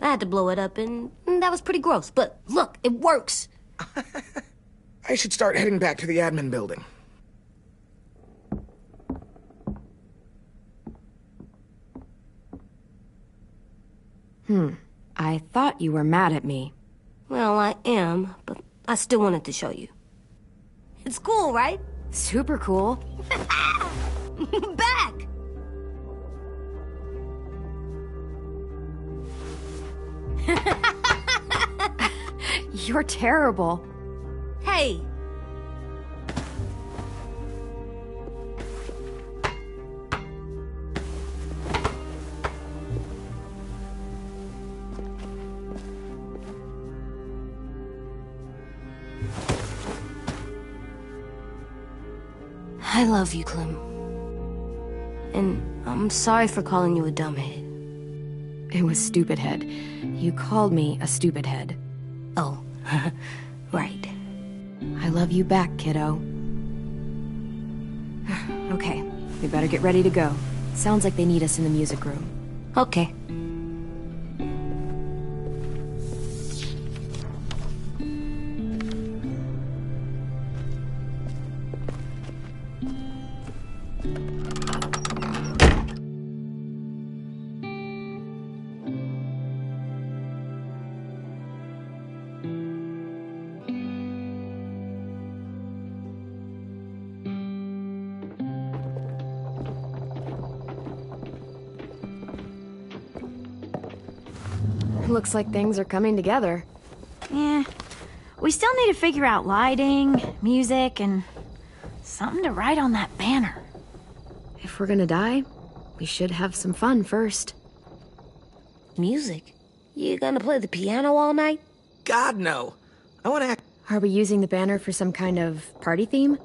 I had to blow it up, and that was pretty gross. But look, it works. I should start heading back to the admin building. I thought you were mad at me. Well, I am, but I still wanted to show you. It's cool, right? Super cool. Back! You're terrible. Hey! I love you, Clem. And I'm sorry for calling you a dumbhead. It was stupid head. You called me a stupid head. Oh, right. I love you back, kiddo. Okay, we better get ready to go. Sounds like they need us in the music room. Okay. Looks like things are coming together. Yeah. We still need to figure out lighting, music, and something to write on that banner. If we're gonna die, we should have some fun first. Music? You gonna play the piano all night? God, no. I want to act... Are we using the banner for some kind of party theme?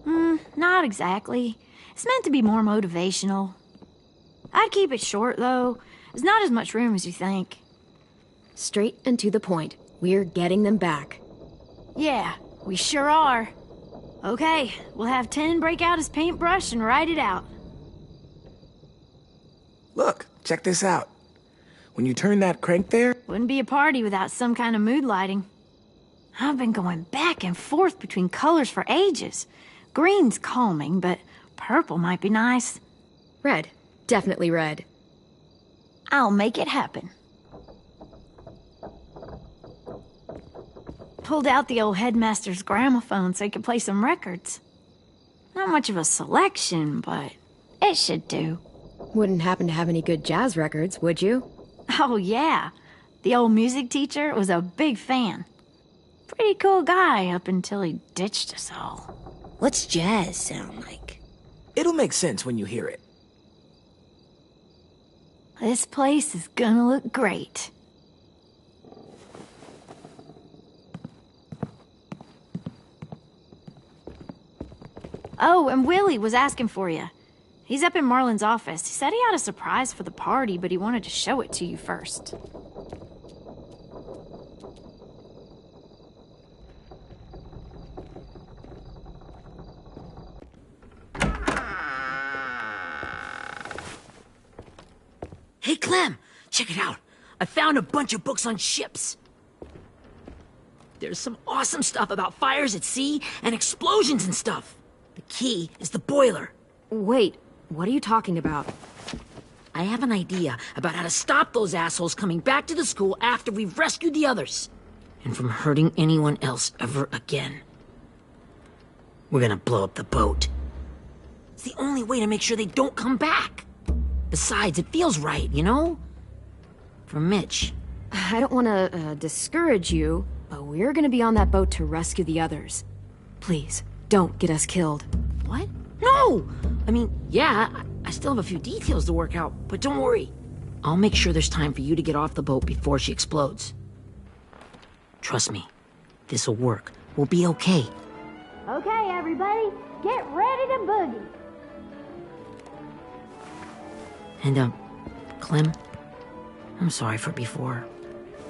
Not exactly. It's meant to be more motivational. I'd keep it short, though. There's not as much room as you think. Straight and to the point. We're getting them back. Yeah, we sure are. Okay, we'll have 10 break out his paintbrush and write it out. Look, check this out. When you turn that crank there... Wouldn't be a party without some kind of mood lighting. I've been going back and forth between colors for ages. Green's calming, but purple might be nice. Red. Definitely red. I'll make it happen. Pulled out the old headmaster's gramophone so he could play some records. Not much of a selection, but it should do. Wouldn't happen to have any good jazz records, would you? Oh, yeah. The old music teacher was a big fan. Pretty cool guy up until he ditched us all. What's jazz sound like? It'll make sense when you hear it. This place is gonna look great. Oh, and Willie was asking for you. He's up in Marlon's office. He said he had a surprise for the party, but he wanted to show it to you first. Hey, Clem, check it out. I found a bunch of books on ships. There's some awesome stuff about fires at sea and explosions and stuff. The key is the boiler. Wait, what are you talking about? I have an idea about how to stop those assholes coming back to the school after we've rescued the others. And from hurting anyone else ever again. We're gonna blow up the boat. It's the only way to make sure they don't come back. Besides, it feels right, you know? For Mitch. I don't want to discourage you, but we're gonna be on that boat to rescue the others. Please, don't get us killed. What? No! I mean, yeah, I still have a few details to work out, but don't worry. I'll make sure there's time for you to get off the boat before she explodes. Trust me, this'll work. We'll be okay. Okay, everybody, get ready to boogie. And, Clem, I'm sorry for before.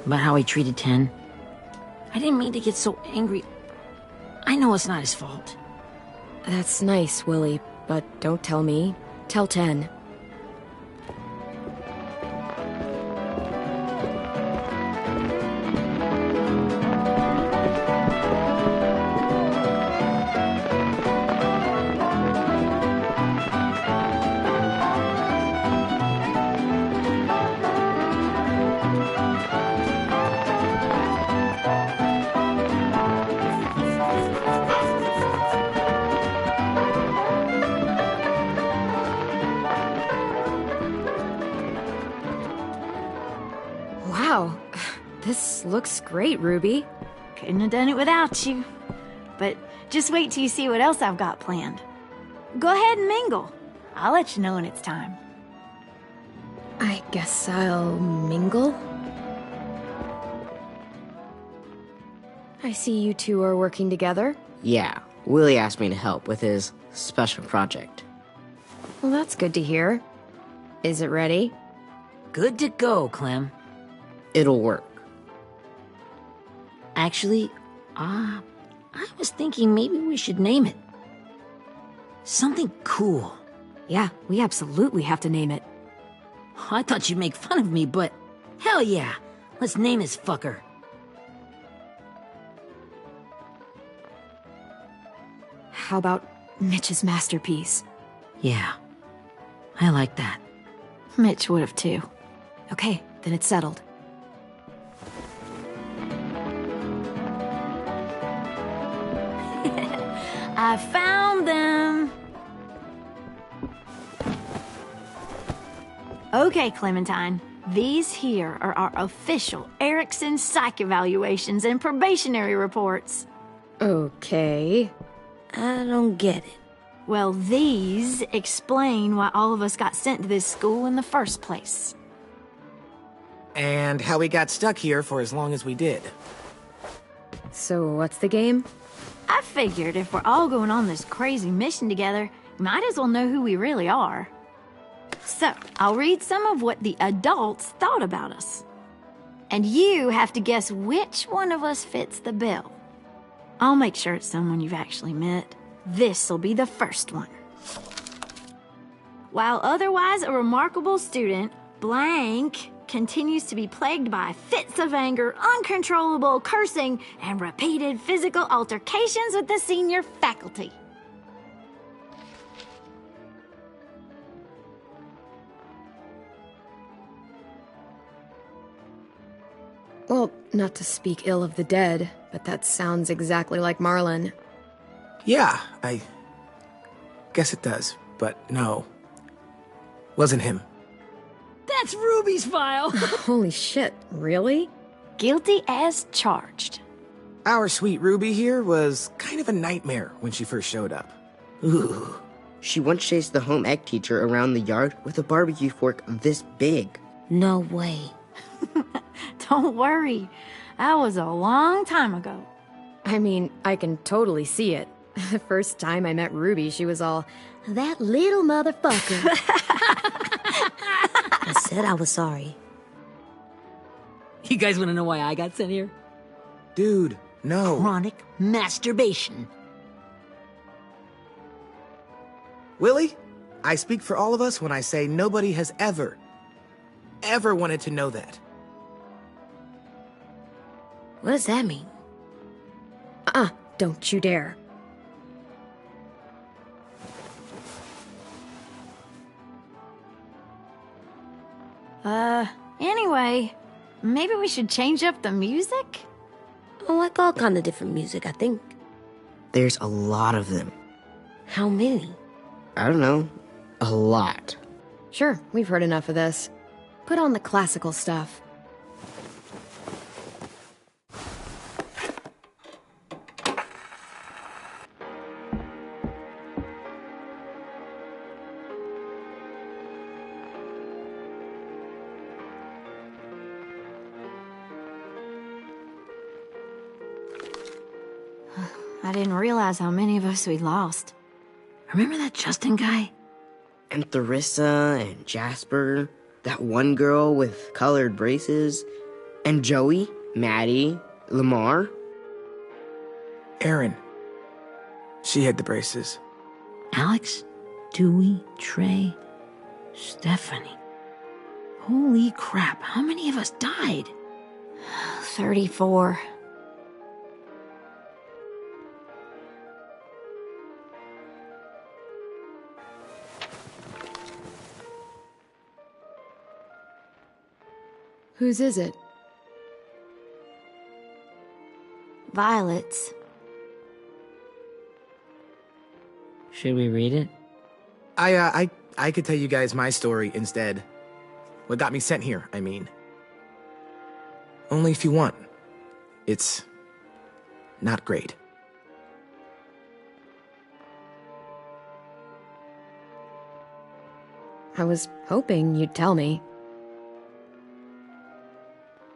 About how he treated Ten. I didn't mean to get so angry. I know it's not his fault. That's nice, Willie, but don't tell me. Tell 10. Wow, this looks great, Ruby. Couldn't have done it without you. But just wait till you see what else I've got planned. Go ahead and mingle. I'll let you know when it's time. I guess I'll mingle? I see you two are working together. Yeah, Willie asked me to help with his special project. Well, that's good to hear. Is it ready? Good to go, Clem. It'll work. Actually, I was thinking maybe we should name it. Something cool. Yeah, we absolutely have to name it. I thought you'd make fun of me, but hell yeah. Let's name this fucker. How about Mitch's masterpiece? Yeah, I like that. Mitch would have too. Okay, then it's settled. I found them! Okay, Clementine. These here are our official Erickson psych evaluations and probationary reports. Okay. I don't get it. Well, these explain why all of us got sent to this school in the first place. And how we got stuck here for as long as we did. So what's the game? I figured if we're all going on this crazy mission together, we might as well know who we really are. So, I'll read some of what the adults thought about us. And you have to guess which one of us fits the bill. I'll make sure it's someone you've actually met. This'll be the first one. While otherwise a remarkable student, blank continues to be plagued by fits of anger, uncontrollable cursing, and repeated physical altercations with the senior faculty. Well, not to speak ill of the dead, but that sounds exactly like Marlon. Yeah, I guess it does, but no. Wasn't him. That's Ruby's file. Holy shit, really? Guilty as charged. Our sweet Ruby here was kind of a nightmare when she first showed up. Ooh. She once chased the home ec teacher around the yard with a barbecue fork this big. No way. Don't worry. That was a long time ago. I mean, I can totally see it. The first time I met Ruby, she was all, "That little motherfucker." I said I was sorry. You guys want to know why I got sent here? Dude, no. Chronic masturbation. Willie, I speak for all of us when I say nobody has ever wanted to know that. What does that mean? Don't you dare. Anyway, maybe we should change up the music? I like all kind of different music, I think. There's a lot of them. How many? I don't know. A lot. Sure, we've heard enough of this. Put on the classical stuff. I didn't realize how many of us we lost. Remember that Justin guy? And Theresa and Jasper. That one girl with colored braces. And Joey, Maddie, Lamar. Erin. She had the braces. Alex, Dewey, Trey, Stephanie. Holy crap, how many of us died? 34. Whose is it? Violet's. Should we read it? I could tell you guys my story instead. What got me sent here, I mean. Only if you want. It's not great. I was hoping you'd tell me.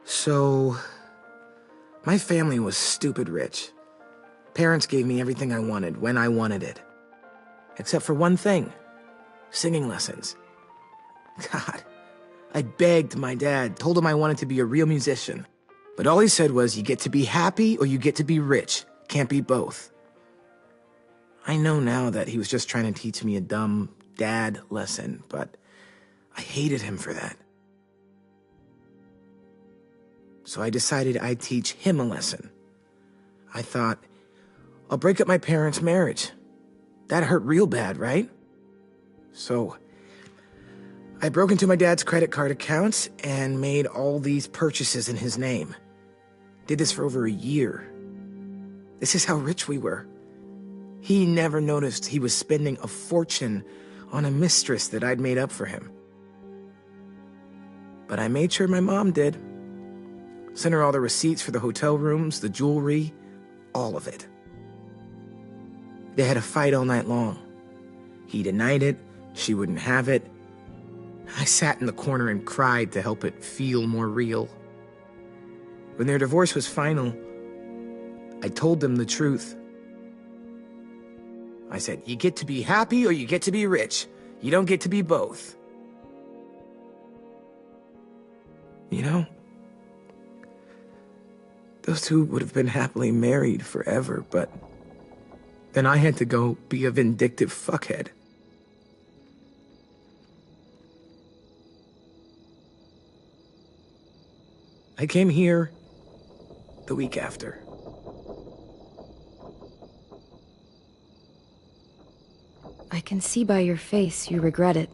So, my family was stupid rich. Parents gave me everything I wanted when I wanted it. Except for one thing. Singing lessons. God, I begged my dad, told him I wanted to be a real musician. But all he said was, you get to be happy or you get to be rich. Can't be both. I know now that he was just trying to teach me a dumb dad lesson, but I hated him for that. So I decided I'd teach him a lesson. I thought, I'll break up my parents' marriage. That hurt real bad, right? So I broke into my dad's credit card accounts and made all these purchases in his name. Did this for over a year. This is how rich we were. He never noticed he was spending a fortune on a mistress that I'd made up for him. But I made sure my mom did. Sent her all the receipts for the hotel rooms, the jewelry, all of it. They had a fight all night long. He denied it, she wouldn't have it. I sat in the corner and cried to help it feel more real. When their divorce was final, I told them the truth. I said, you get to be happy or you get to be rich. You don't get to be both. You know, those two would have been happily married forever, but then I had to go be a vindictive fuckhead. I came here the week after. I can see by your face you regret it.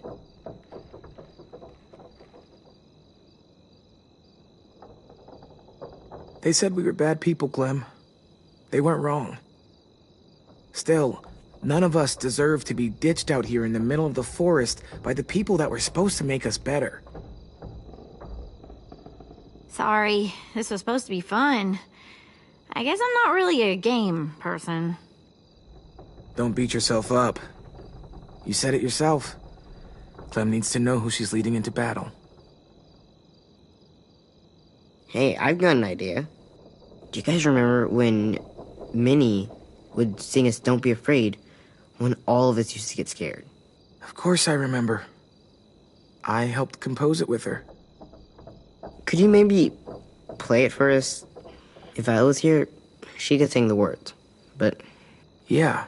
They said we were bad people, Clem. They weren't wrong. Still, none of us deserve to be ditched out here in the middle of the forest by the people that were supposed to make us better. Sorry, this was supposed to be fun. I guess I'm not really a game person. Don't beat yourself up. You said it yourself. Clem needs to know who she's leading into battle. Hey, I've got an idea. Do you guys remember when Minnie would sing us Don't Be Afraid when all of us used to get scared? Of course I remember. I helped compose it with her. Could you maybe play it for us? If I was here, she could sing the words, but... Yeah,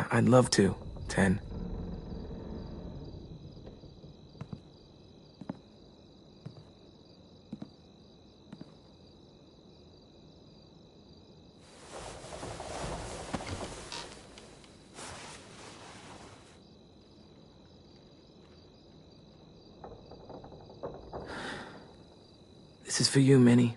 I'd love to, 10. This is for you, Minnie.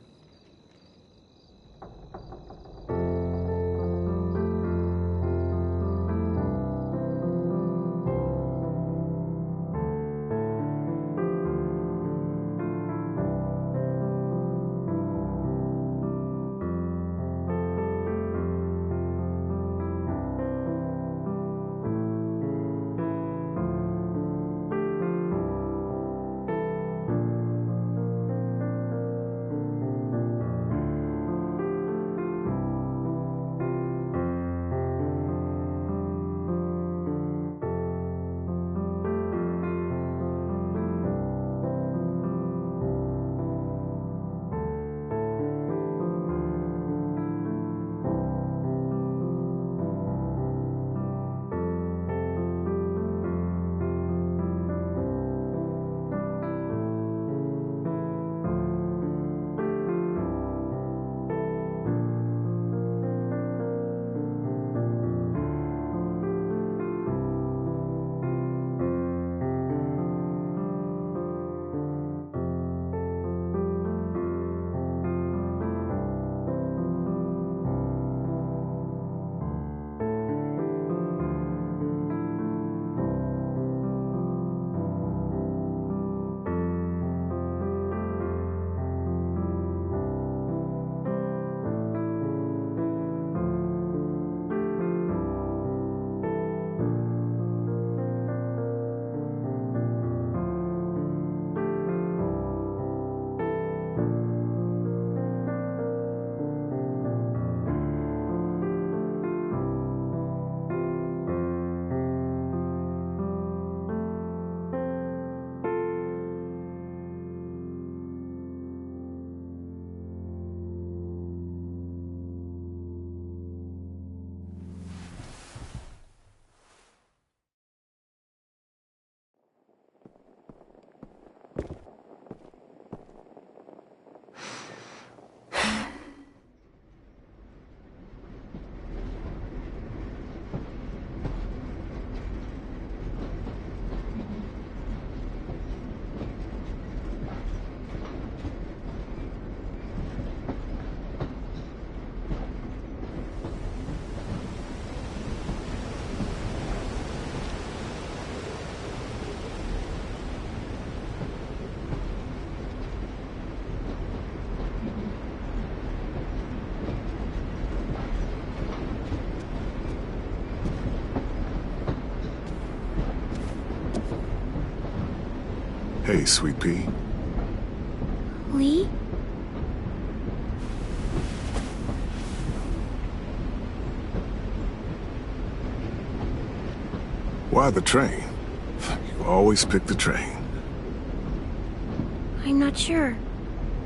Hey, Sweet Pea. Lee? Why the train? You always pick the train. I'm not sure.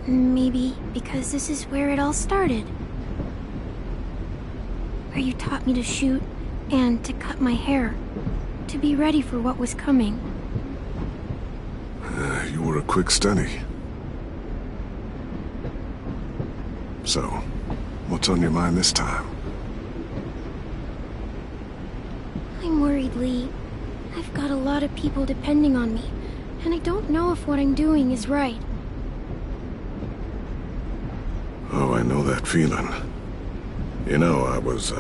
Maybe because this is where it all started. Where you taught me to shoot and to cut my hair. To be ready for what was coming. You were a quick study. So, what's on your mind this time? I'm worried, Lee. I've got a lot of people depending on me, and I don't know if what I'm doing is right. Oh, I know that feeling. You know, I was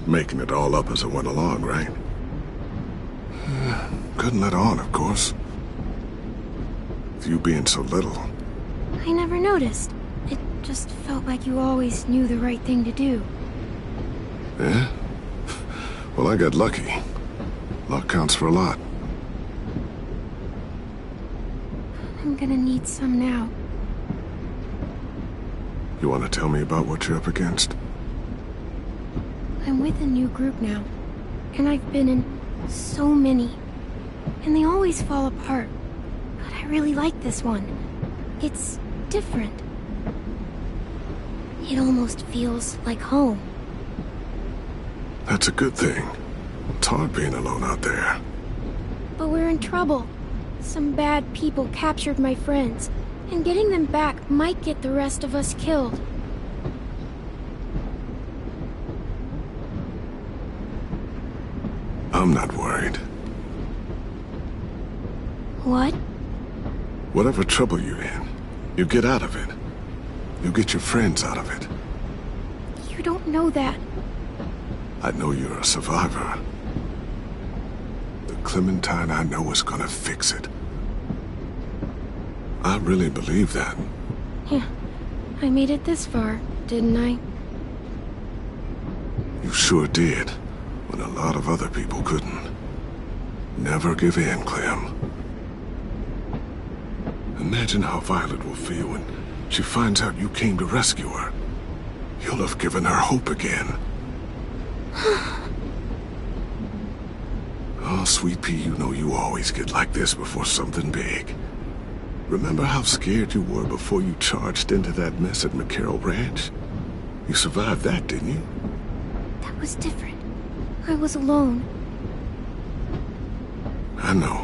making it all up as I went along, right? Couldn't let on, of course. With you being so little. I never noticed. It just felt like you always knew the right thing to do. Yeah? Well, I got lucky. Luck counts for a lot. I'm gonna need some now. You want to tell me about what you're up against? I'm with a new group now, and I've been in so many, and they always fall apart. But I really like this one. It's different. It almost feels like home. That's a good thing. It's hard being alone out there. But we're in trouble. Some bad people captured my friends, and getting them back might get the rest of us killed. I'm not worried. What? Whatever trouble you're in, you get out of it. You get your friends out of it. You don't know that. I know you're a survivor. The Clementine I know is gonna fix it. I really believe that. Yeah, I made it this far, didn't I? You sure did, when a lot of other people couldn't. Never give in, Clem. Imagine how Violet will feel when she finds out you came to rescue her. You'll have given her hope again. Oh, Sweet Pea, you know you always get like this before something big. Remember how scared you were before you charged into that mess at McCarroll Ranch? You survived that, didn't you? That was different. I was alone. I know.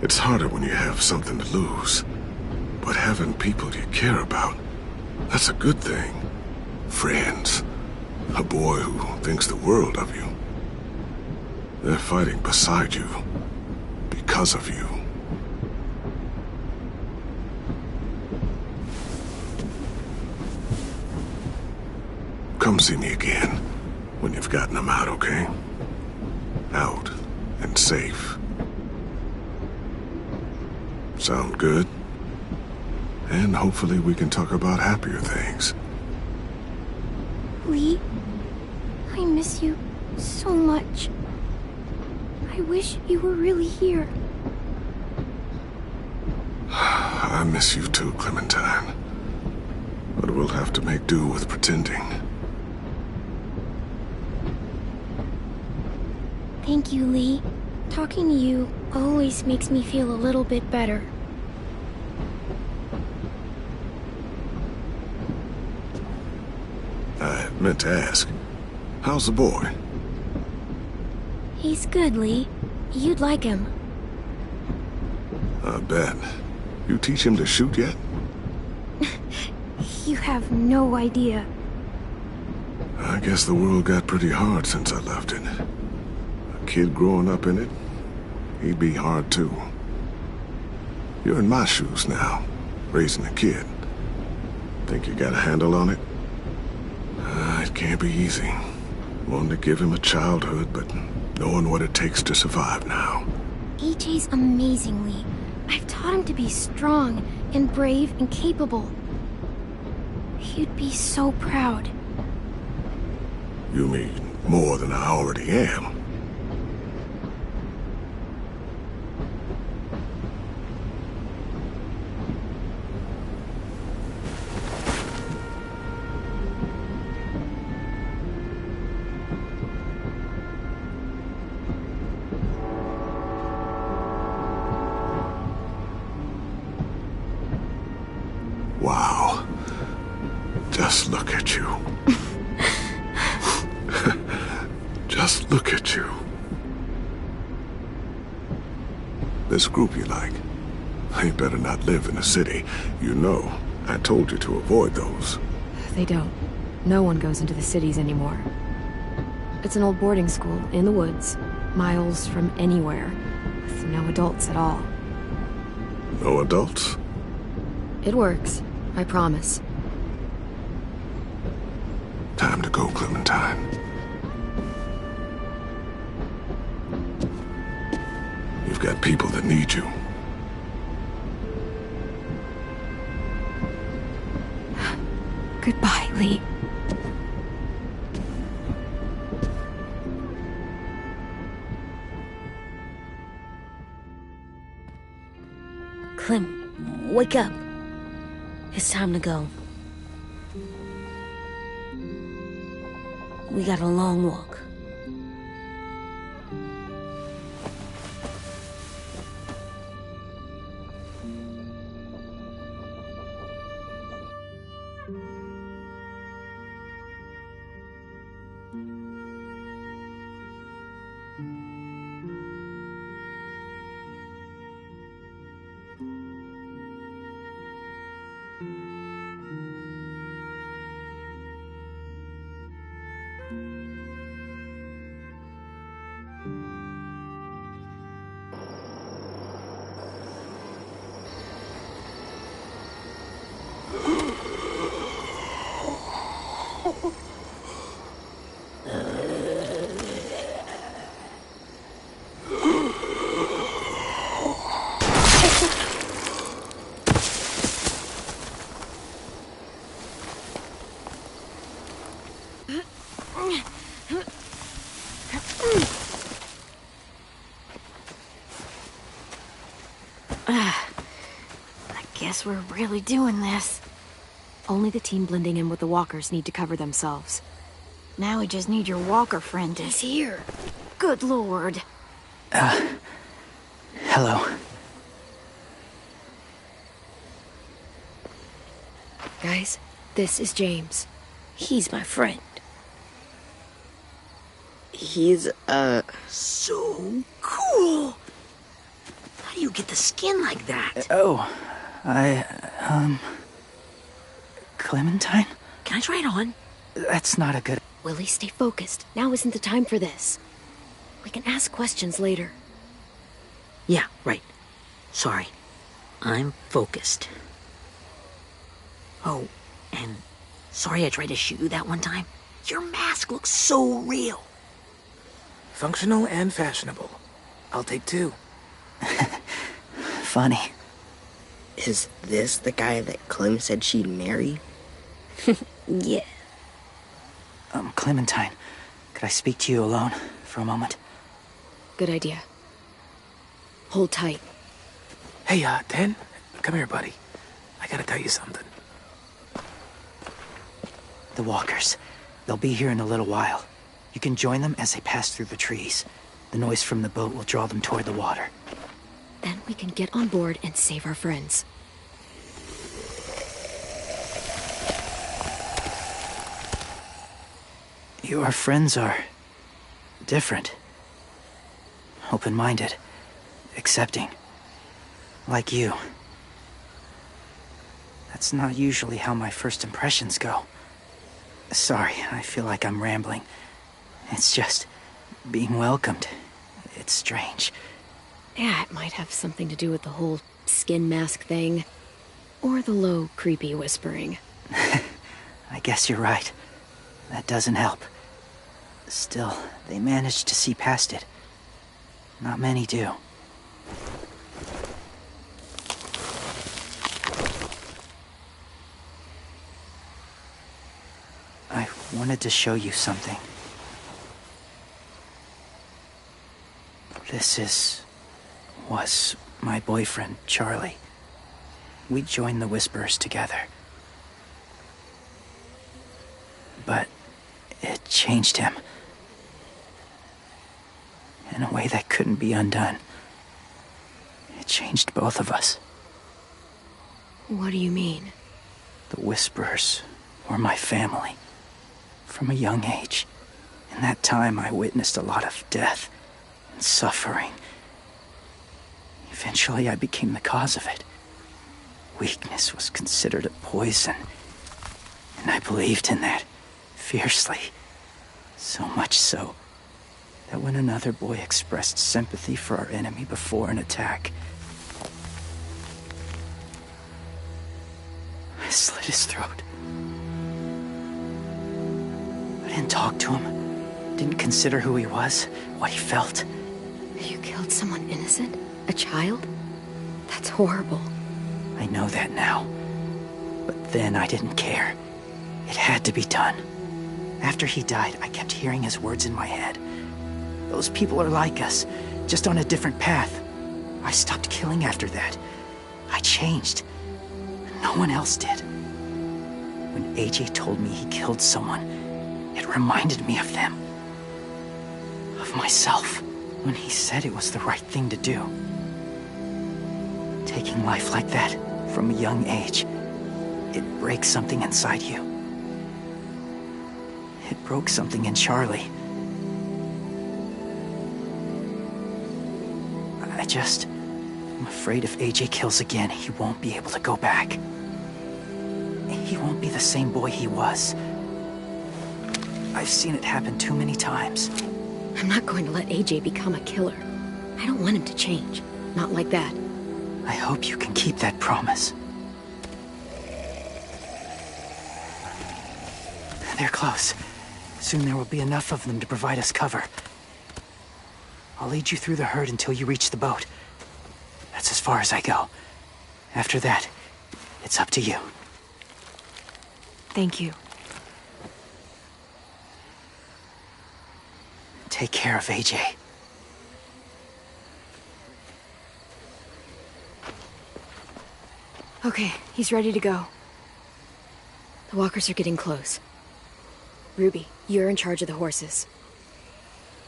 It's harder when you have something to lose. But having people you care about, that's a good thing. Friends. A boy who thinks the world of you. They're fighting beside you. Because of you. Come see me again when you've gotten them out, okay? Out and safe. Sound good? And hopefully we can talk about happier things. Lee, I miss you so much. I wish you were really here. I miss you too, Clementine. But we'll have to make do with pretending. Thank you, Lee. Talking to you always makes me feel a little bit better. I meant to ask, how's the boy? He's good, Lee. You'd like him. I bet. You teach him to shoot yet? You have no idea. I guess the world got pretty hard since I left it. A kid growing up in it, he'd be hard too. You're in my shoes now, raising a kid. Think you got a handle on it? It can't be easy. Wanting to give him a childhood, but knowing what it takes to survive now. EJ's amazing, Lee. I've taught him to be strong and brave and capable. He'd be so proud. You mean more than I already am? Just look at you. Just look at you. This group you like, they better not live in the city. You know, I told you to avoid those. They don't. No one goes into the cities anymore. It's an old boarding school in the woods, miles from anywhere, with no adults at all. No adults? It works, I promise. Time to go, Clementine. You've got people that need you. Goodbye, Lee. Clem, wake up. It's time to go. We got a long walk. Guess we're really doing this. Only the team blending in with the walkers need to cover themselves. Now we just need your walker friend to... He's here. Good lord. Hello. Guys, this is James. He's my friend. He's, So cool! How do you get the skin like that? Clementine? Can I try it on? That's not a good... Willie, stay focused. Now isn't the time for this. We can ask questions later. Yeah, right. Sorry. I'm focused. Oh, and sorry I tried to shoot you that one time. Your mask looks so real. Functional and fashionable. I'll take two. Funny. is this the guy that Clem said she'd marry? Yeah. Clementine, could I speak to you alone for a moment? Good idea. Hold tight. Hey, Dan, come here, buddy. I gotta tell you something. The walkers. They'll be here in a little while. You can join them as they pass through the trees. The noise from the boat will draw them toward the water. Then we can get on board and save our friends. Your friends are different. Open-minded. Accepting. Like you. That's not usually how my first impressions go. Sorry, I feel like I'm rambling. It's just being welcomed. It's strange. Yeah, it might have something to do with the whole skin mask thing. Or the low, creepy whispering. I guess you're right. That doesn't help. Still, they managed to see past it. Not many do. I wanted to show you something. This was my boyfriend, Charlie. We joined the Whisperers together. But it changed him. In a way that couldn't be undone. It changed both of us. What do you mean? The Whisperers or my family. From a young age, in that time I witnessed a lot of death and suffering. Eventually I became the cause of it. Weakness was considered a poison, and I believed in that fiercely. So much so that when another boy expressed sympathy for our enemy before an attack, I slit his throat. I didn't talk to him, didn't consider who he was, what he felt. You killed someone innocent? A child? That's horrible. I know that now. But then I didn't care. It had to be done. After he died, I kept hearing his words in my head. Those people are like us, just on a different path. I stopped killing after that. I changed. No one else did. When AJ told me he killed someone, it reminded me of them. Of myself. When he said it was the right thing to do. Taking life like that, from a young age, it breaks something inside you. It broke something in Charlie. I'm afraid if AJ kills again, he won't be able to go back. He won't be the same boy he was. I've seen it happen too many times. I'm not going to let AJ become a killer. I don't want him to change. Not like that. I hope you can keep that promise. They're close. Soon there will be enough of them to provide us cover. I'll lead you through the herd until you reach the boat. That's as far as I go. After that, it's up to you. Thank you. Take care of AJ. Okay, he's ready to go. The walkers are getting close. Ruby, you're in charge of the horses.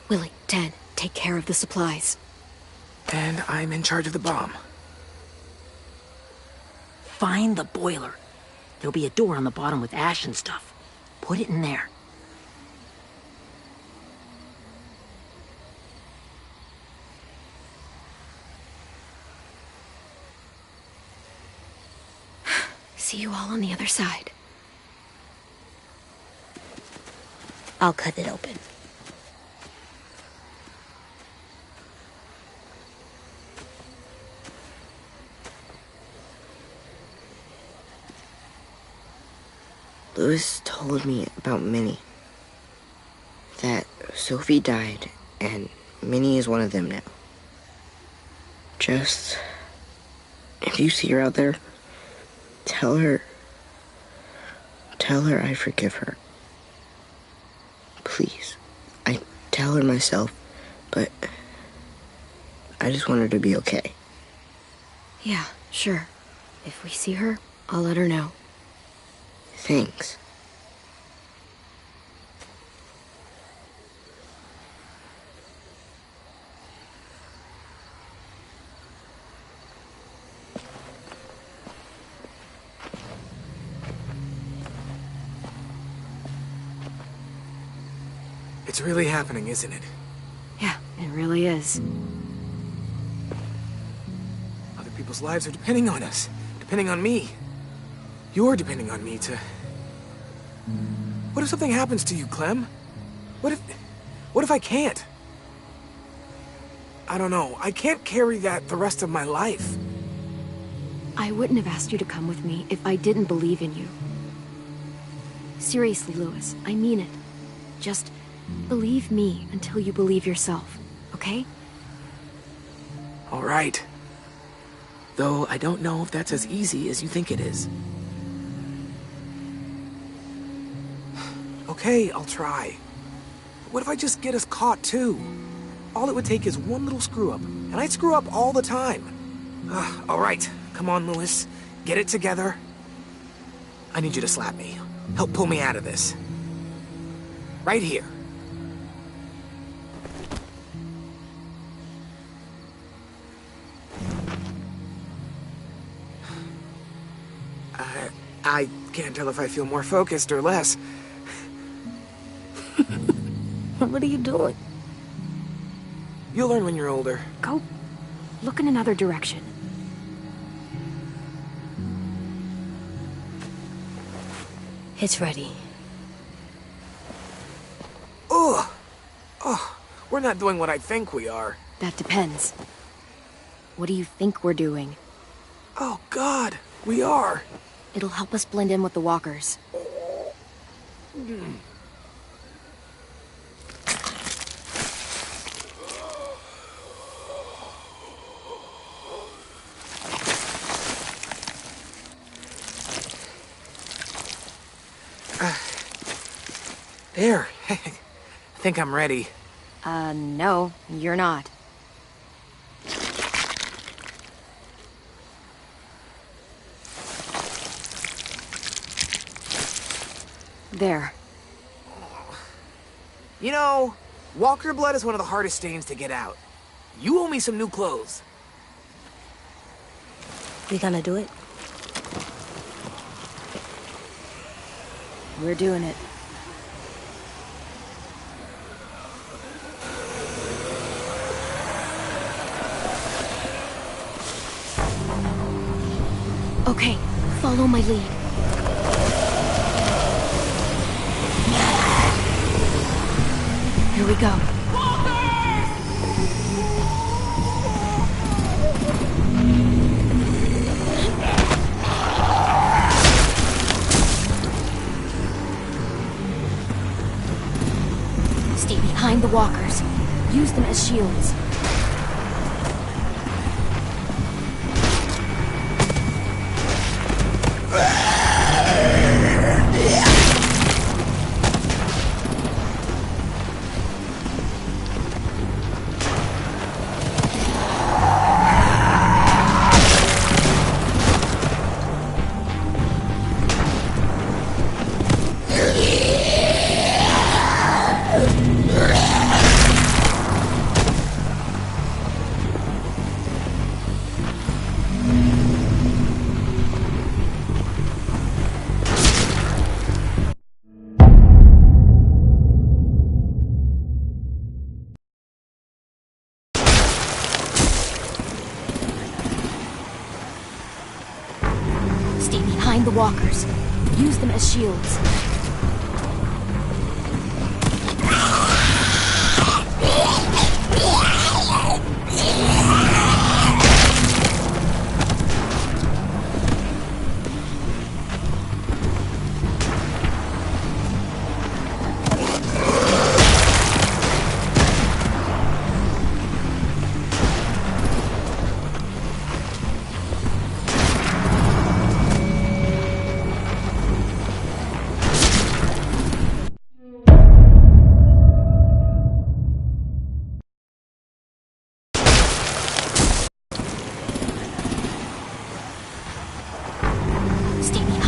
Willie, Ted, take care of the supplies. And I'm in charge of the bomb. Find the boiler. There'll be a door on the bottom with ash and stuff. Put it in there. See you all on the other side. I'll cut it open. Louis told me about Minnie. That Sophie died, and Minnie is one of them now. Just... if you see her out there, tell her I forgive her. Please. I tell her myself, but I just want her to be okay. Yeah, sure. If we see her, I'll let her know. Thanks. It's really happening, isn't it? Yeah, it really is. Other people's lives are depending on us. Depending on me. You're depending on me to... What if something happens to you, Clem? What if I can't? I don't know. I can't carry that the rest of my life. I wouldn't have asked you to come with me if I didn't believe in you. Seriously, Louis, I mean it. Just believe me until you believe yourself, okay? All right. Though I don't know if that's as easy as you think it is. Okay, I'll try. But what if I just get us caught too? All it would take is one little screw up, and I'd screw up all the time. All right, come on, Louis. Get it together. I need you to slap me. Help pull me out of this. Right here. Can't tell if I feel more focused or less. What are you doing? You'll learn when you're older. Go look in another direction. It's ready. Ugh! Oh, we're not doing what I think we are. That depends. What do you think we're doing? Oh, God, we are. It'll help us blend in with the walkers. There. I think I'm ready. No, you're not. There. You know, walker blood is one of the hardest stains to get out. You owe me some new clothes. We gonna do it? We're doing it. Okay, follow my lead. Here we go. Stay behind the walkers. Use them as shields. Behind the walkers. Use them as shields.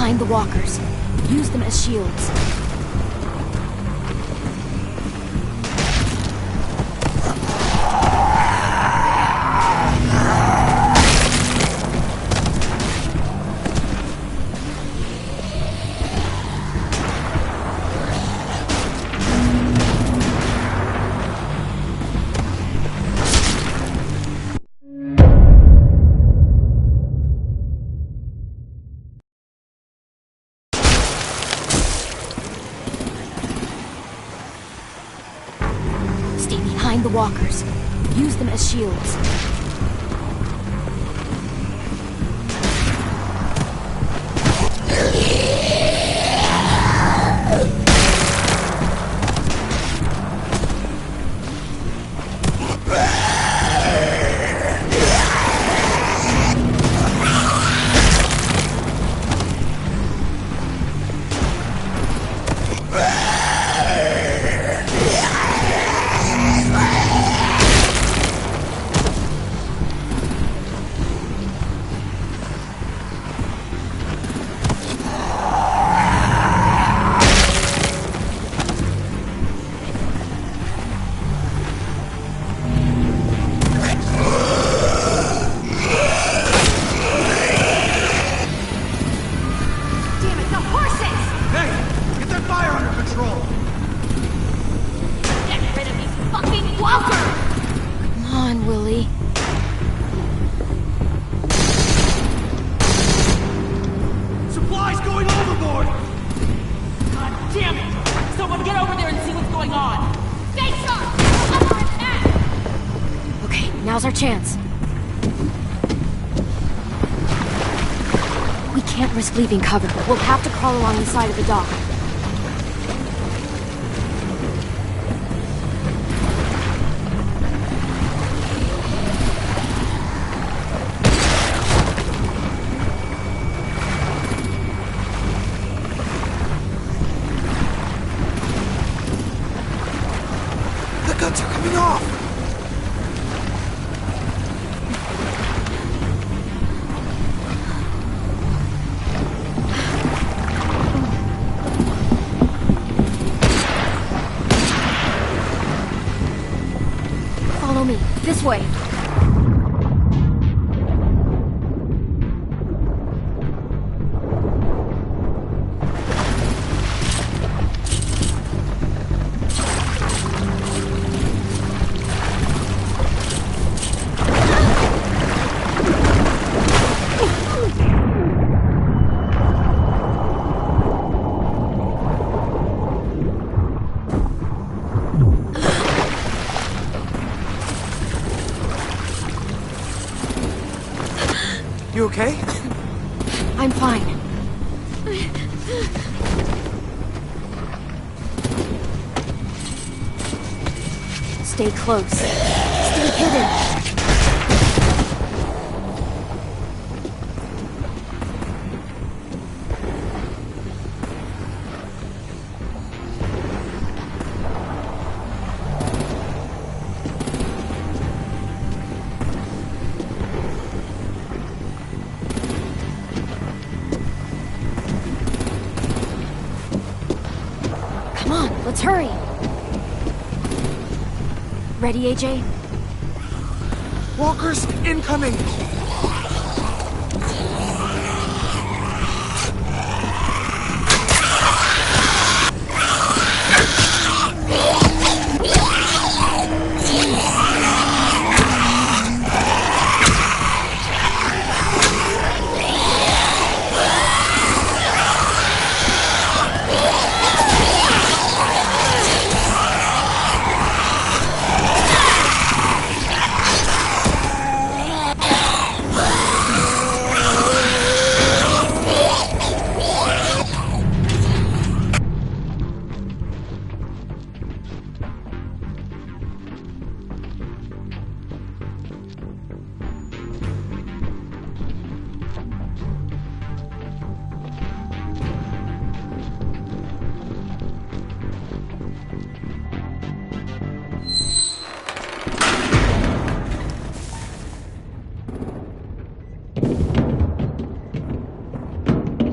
Behind the walkers. Use them as shields. Behind the walkers. Use them as shields. Damn it, the control. Get rid of these fucking walkers! Come on, Willie. Supplies going overboard! God damn it! Someone get over there and see what's going on! Stay sharp! Under attack! Okay, now's our chance. We can't risk leaving cover. We'll have to crawl along the side of the dock. The guns are coming off! Follow me. This way. You okay? I'm fine. Stay close. Stay hidden. Come on, let's hurry. Ready, AJ? Walkers incoming!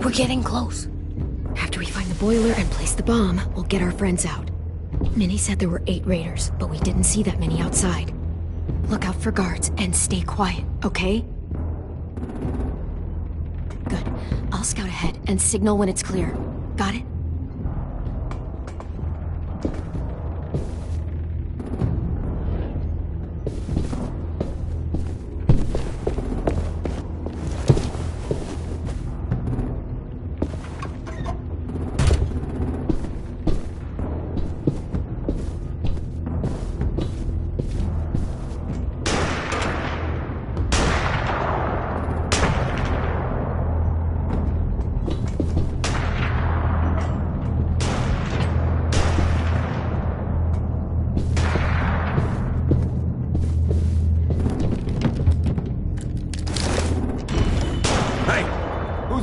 We're getting close. After we find the boiler and place the bomb, we'll get our friends out. Minnie said there were 8 raiders, but we didn't see that many outside. Look out for guards and stay quiet, okay? Good. I'll scout ahead and signal when it's clear. Got it?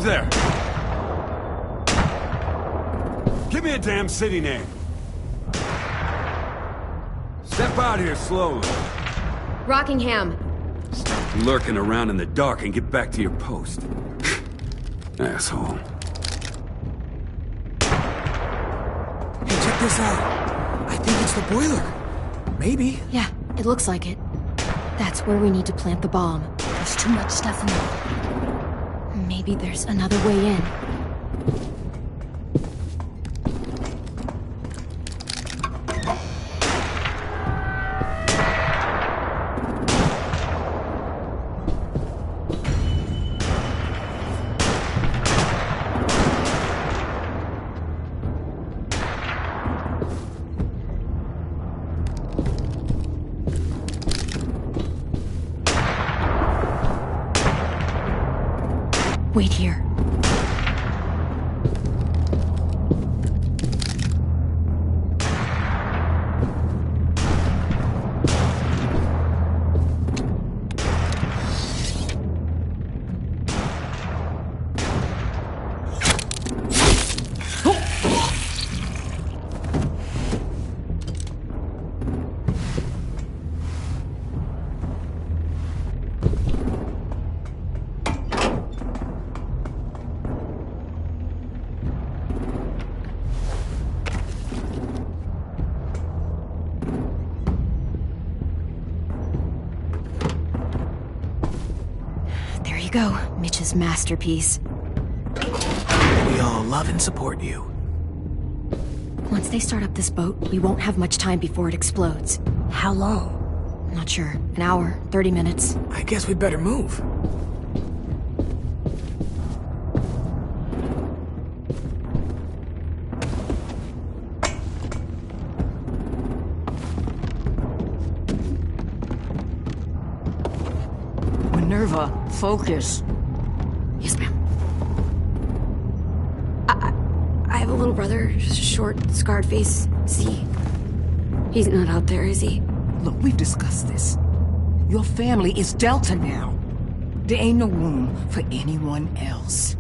there? Give me a damn city name. Step out here slowly. Rockingham. Stop lurking around in the dark and get back to your post. Asshole. Hey, check this out. I think it's the boiler. Maybe. Yeah, it looks like it. That's where we need to plant the bomb. There's too much stuff in there. Maybe there's another way in. Wait here. There you go, Mitch's masterpiece. We all love and support you. Once they start up this boat, we won't have much time before it explodes. How long? Not sure. An hour, 30 minutes. I guess we'd better move. Minerva, focus. Yes, ma'am. I have a little brother, short, scarred face. See? He's not out there, is he? Look, we've discussed this. Your family is Delta now. There ain't no room for anyone else.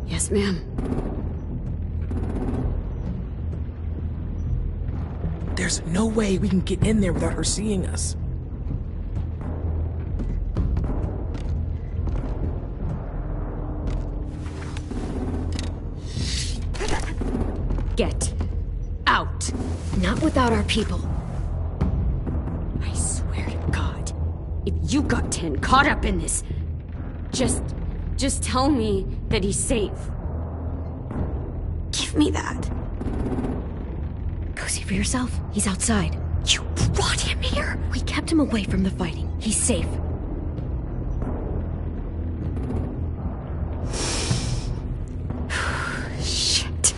Yes, ma'am. There's no way we can get in there without her seeing us. Get out. Not without our people. I swear to God, if you got 10 caught up in this, just tell me that he's safe. Give me that. Go see for yourself. He's outside. You brought him here? We kept him away from the fighting. He's safe. Shit.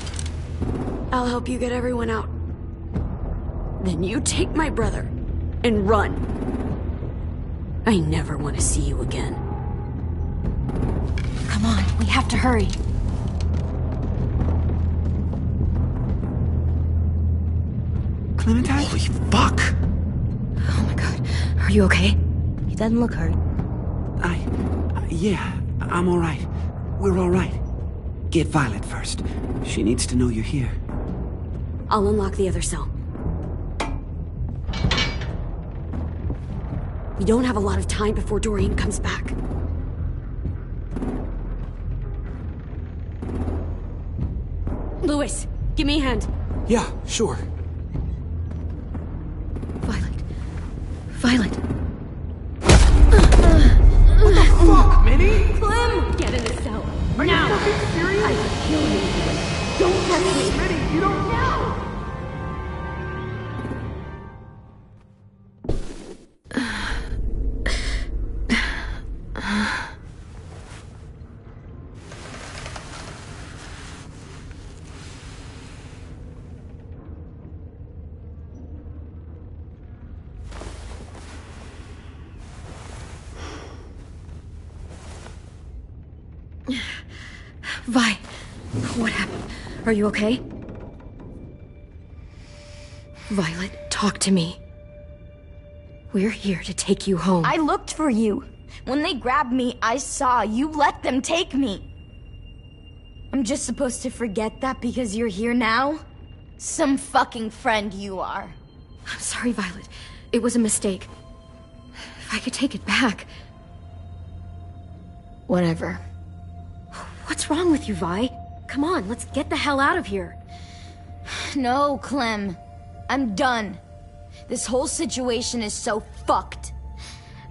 I'll help you get everyone out. Then you take my brother and run. I never want to see you again. Come on, we have to hurry. Clementine? Holy fuck! Oh my god. Are you okay? He doesn't look hurt. Yeah, I'm alright. We're alright. Get Violet first. She needs to know you're here. I'll unlock the other cell. We don't have a lot of time before Dorian comes back. Lewis, give me a hand. Yeah, sure. Violet. What the fuck, Minnie? Clem! Get in the cell. Are now. you fucking serious? I will kill you. Don't touch me. Minnie, you don't know. Vi, what happened? Are you okay? Violet, talk to me. We're here to take you home. I looked for you. When they grabbed me, I saw you let them take me. I'm just supposed to forget that because you're here now? Some fucking friend you are. I'm sorry, Violet. It was a mistake. If I could take it back. Whatever. What's wrong with you, Vi? Come on, let's get the hell out of here. No, Clem. I'm done. This whole situation is so fucked.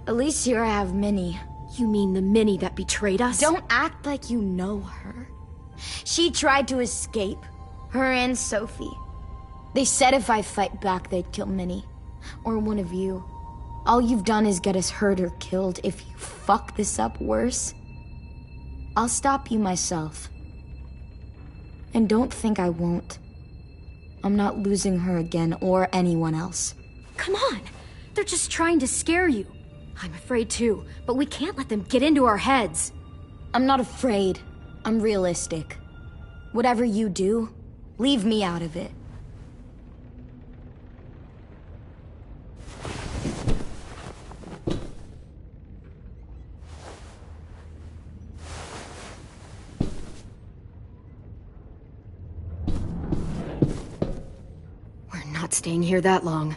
At least here I have Minnie. You mean the Minnie that betrayed us? Don't act like you know her. She tried to escape. Her and Sophie. They said if I fight back, they'd kill Minnie. Or one of you. All you've done is get us hurt or killed. If you fuck this up worse, I'll stop you myself. And don't think I won't. I'm not losing her again or anyone else. Come on! They're just trying to scare you. I'm afraid too, but we can't let them get into our heads. I'm not afraid. I'm realistic. Whatever you do, leave me out of it. We're not staying here that long.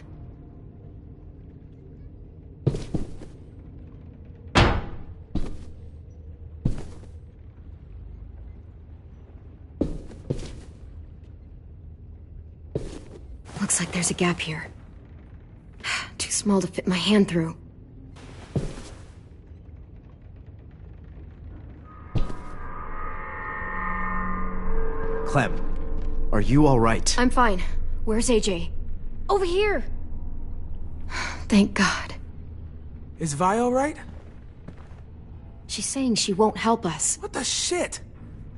Looks like there's a gap here. Too small to fit my hand through. Clem, are you all right? I'm fine. Where's AJ? Over here! Thank God. Is Vi all right? She's saying she won't help us. What the shit?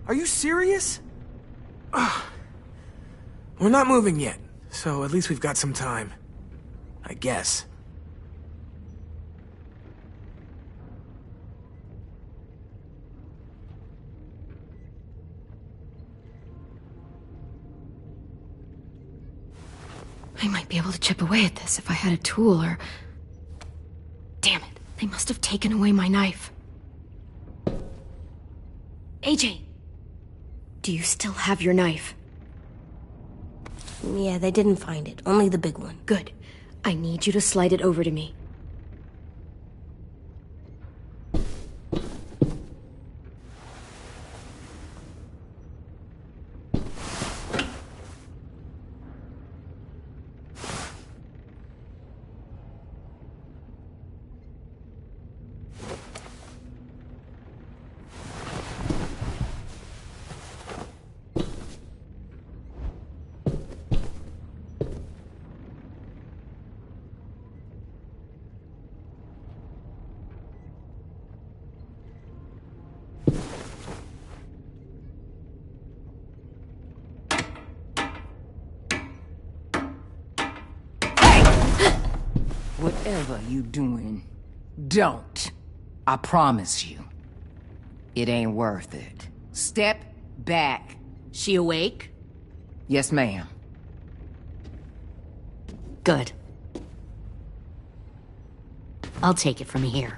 Are you serious? Ugh. We're not moving yet, so at least we've got some time. I guess. I might be able to chip away at this if I had a tool or... Damn it, they must have taken away my knife. AJ! Do you still have your knife? Yeah, they didn't find it. Only the big one. Good. I need you to slide it over to me. Whatever you doing, don't. I promise you. It ain't worth it. Step back. She awake? Yes, ma'am. Good. I'll take it from here.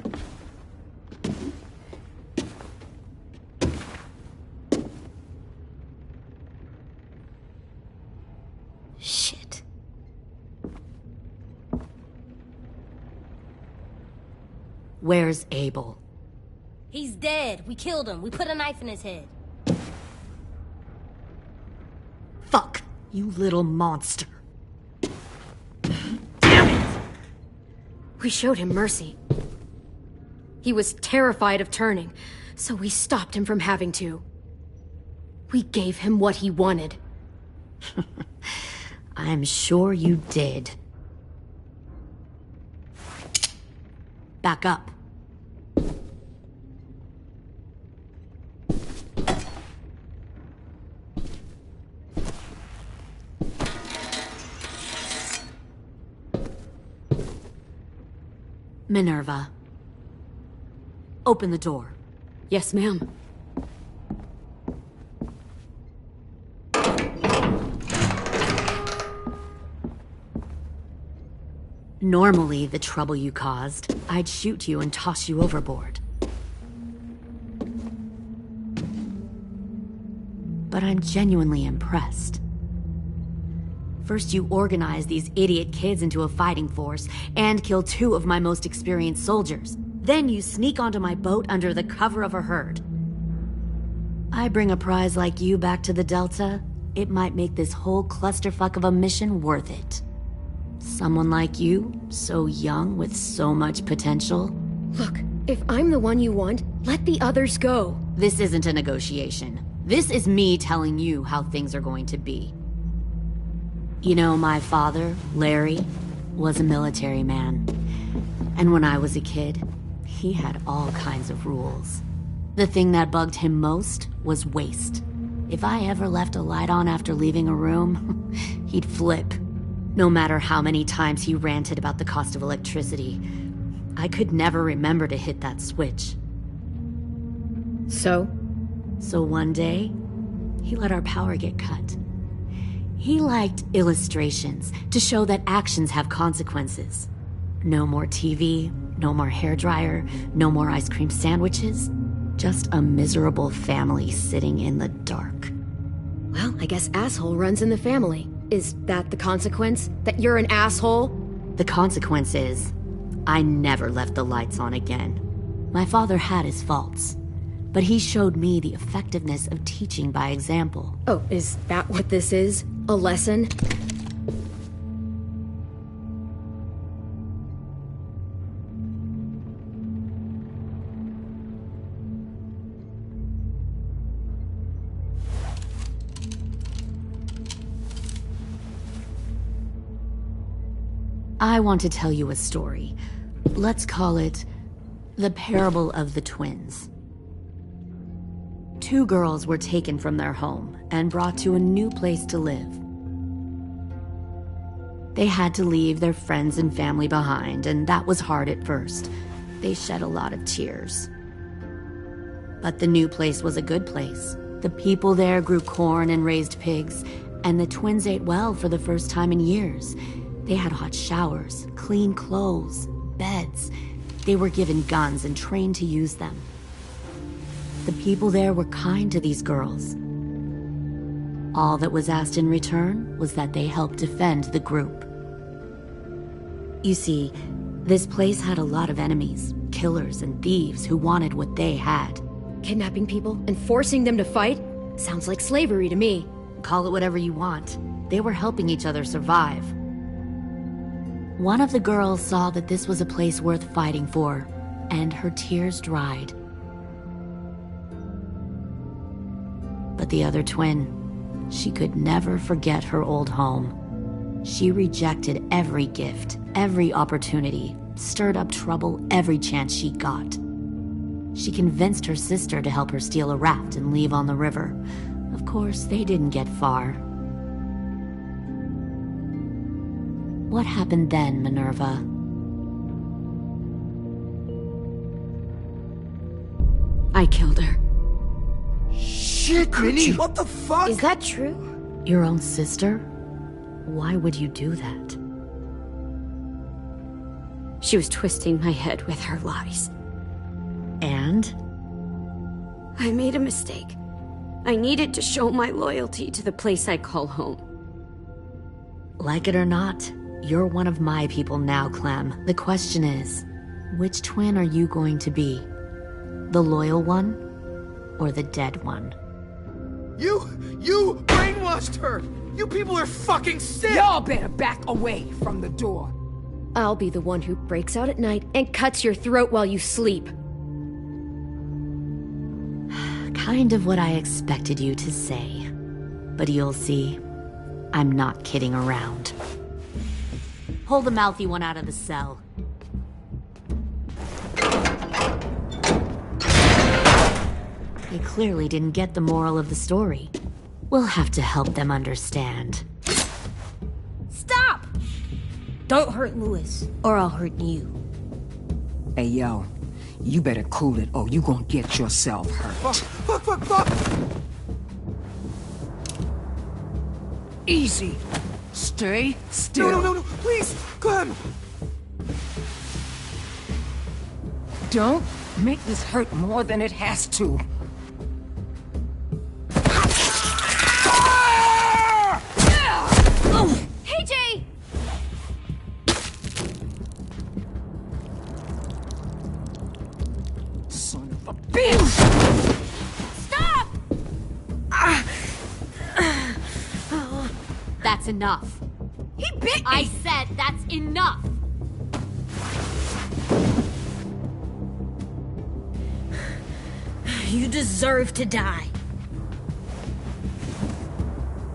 Shit. Where's Abel? He's dead. We killed him. We put a knife in his head. Fuck, you little monster. We showed him mercy. He was terrified of turning, so we stopped him from having to. We gave him what he wanted. I'm sure you did. Back up. Minerva. Open the door. Yes, ma'am. Normally, the trouble you caused, I'd shoot you and toss you overboard. But I'm genuinely impressed. First, you organize these idiot kids into a fighting force and kill 2 of my most experienced soldiers. Then you sneak onto my boat under the cover of a herd. I bring a prize like you back to the Delta, it might make this whole clusterfuck of a mission worth it. Someone like you, so young with so much potential. Look, if I'm the one you want, let the others go. This isn't a negotiation. This is me telling you how things are going to be. You know, my father, Larry, was a military man. And when I was a kid, he had all kinds of rules. The thing that bugged him most was waste. If I ever left a light on after leaving a room, he'd flip. No matter how many times he ranted about the cost of electricity, I could never remember to hit that switch. So? So one day, he let our power get cut. He liked illustrations to show that actions have consequences. No more TV, no more hairdryer, no more ice cream sandwiches. Just a miserable family sitting in the dark. Well, I guess asshole runs in the family. Is that the consequence? That you're an asshole? The consequence is, I never left the lights on again. My father had his faults, but he showed me the effectiveness of teaching by example. Oh, is that what this is? A lesson? I want to tell you a story. Let's call it the parable of the twins. 2 girls were taken from their home and brought to a new place to live. They had to leave their friends and family behind, and that was hard at first. They shed a lot of tears. But the new place was a good place. The people there grew corn and raised pigs, and the twins ate well for the first time in years. They had hot showers, clean clothes, beds. They were given guns and trained to use them. The people there were kind to these girls. All that was asked in return was that they help defend the group. You see, this place had a lot of enemies, killers and thieves who wanted what they had. Kidnapping people and forcing them to fight? Sounds like slavery to me. Call it whatever you want. They were helping each other survive. One of the girls saw that this was a place worth fighting for, and her tears dried. But the other twin, she could never forget her old home. She rejected every gift, every opportunity, stirred up trouble every chance she got. She convinced her sister to help her steal a raft and leave on the river. Of course, they didn't get far. What happened then, Minerva? I killed her. Shit, Minnie! What the fuck? Is that true? Your own sister? Why would you do that? She was twisting my head with her lies. And? I made a mistake. I needed to show my loyalty to the place I call home. Like it or not, you're one of my people now, Clem. The question is, which twin are you going to be? The loyal one, or the dead one? You brainwashed her! You people are fucking sick! Y'all better back away from the door. I'll be the one who breaks out at night and cuts your throat while you sleep. Kind of what I expected you to say. But you'll see, I'm not kidding around. Pull the mouthy one out of the cell. They clearly didn't get the moral of the story. We'll have to help them understand. Stop! Don't hurt Louis, or I'll hurt you. Hey, yo. You better cool it, or you gonna get yourself hurt. Fuck! Easy. Stay still. No, please, Clem! Don't make this hurt more than it has to. Oh, hey, Jay! Son of a bitch! Stop! That's enough. He bit me! I said that's enough! You deserve to die.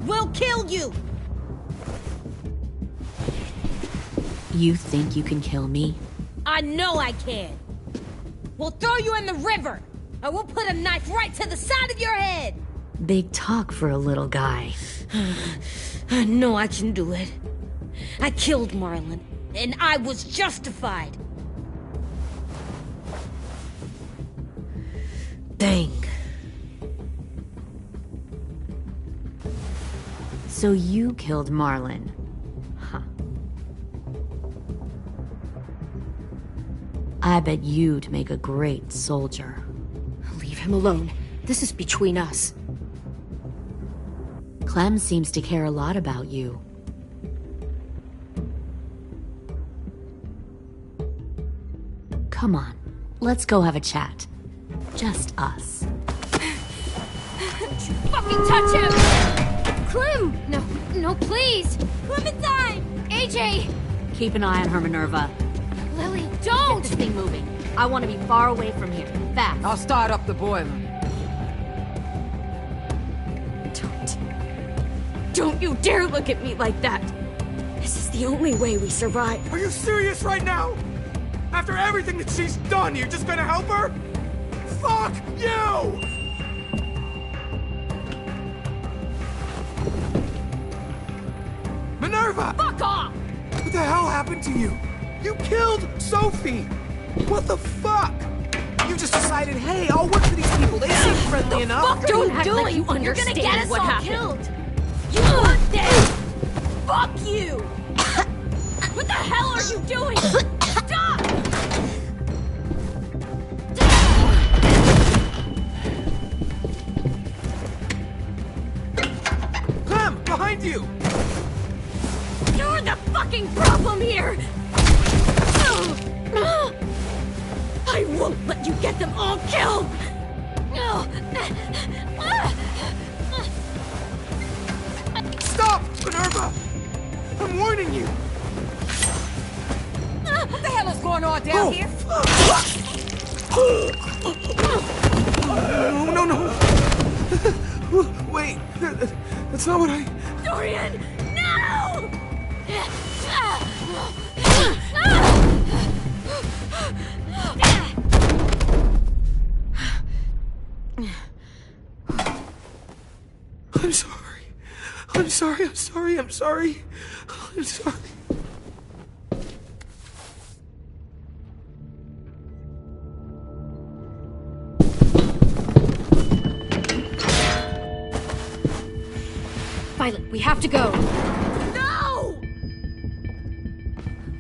We'll kill you! You think you can kill me? I know I can. We'll throw you in the river, and we'll put a knife right to the side of your head. Big talk for a little guy. I know I can do it. I killed Marlon, and I was justified. Dang. So you killed Marlon. Huh. I bet you'd make a great soldier. Leave him alone. This is between us. Clem seems to care a lot about you. Come on, let's go have a chat. Just us. Don't you fucking touch him! Clem! No, please! Clementine! AJ! Keep an eye on her, Minerva. Lily, don't! Get this thing moving. I want to be far away from here. Fast. I'll start up the boiler. Don't you dare look at me like that! This is the only way we survive. Are you serious right now? After everything that she's done, you're just gonna help her? Fuck you! Minerva! Fuck off! What the hell happened to you? You killed Sophie! What the fuck? You just decided, hey, I'll work for these people. They seem friendly enough. Fuck, don't act like you understand You're gonna get us what all happened. killed! You want this! Fuck you! What the hell are you doing? Stop! Clem, behind you! You're the fucking problem here! I won't let you get them all killed! Stop, Minerva! I'm warning you! What the hell is going on down here? No. Wait, that's not what I... Dorian, no! I'm sorry. Violet, we have to go. No!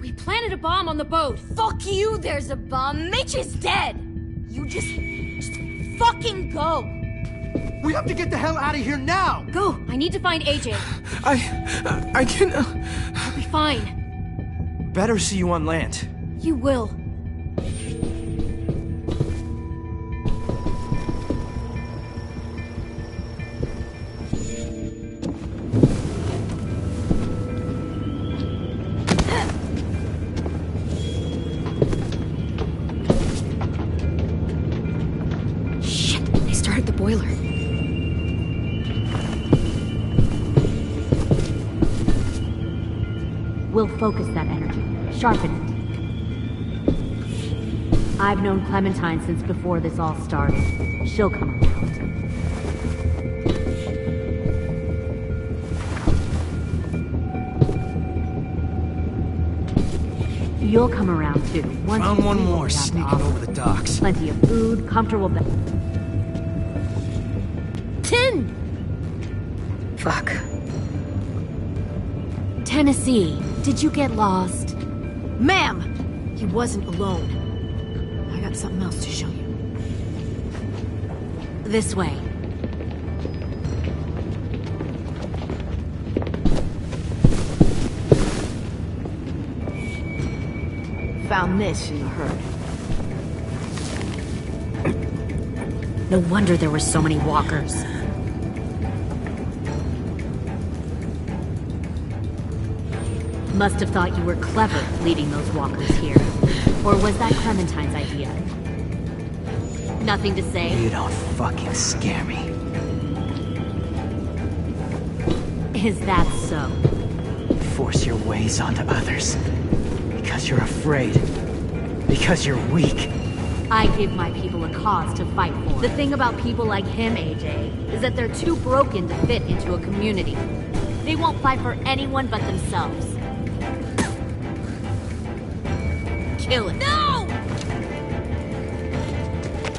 We planted a bomb on the boat. Fuck you, there's a bomb. Mitch is dead. You just fucking go. We have to get the hell out of here now! Go. I need to find AJ. I can... I'll be fine. Better see you on land. You will. Shit, they started the boiler. We'll focus that energy, sharpen it. I've known Clementine since before this all started. She'll come around. You'll come around too. Found one more sneaking over the docks. Plenty of food, comfortable bed. 10! Fuck. Tennessee, did you get lost? Ma'am! He wasn't alone. I got something else to show you. This way. Found this in the herd. No wonder there were so many walkers. Must have thought you were clever leading those walkers here. Or was that Clementine's idea? Nothing to say? You don't fucking scare me. Is that so? Force your ways onto others. Because you're afraid. Because you're weak. I give my people a cause to fight for. The thing about people like him, AJ, is that they're too broken to fit into a community. They won't fight for anyone but themselves. Kill it. No!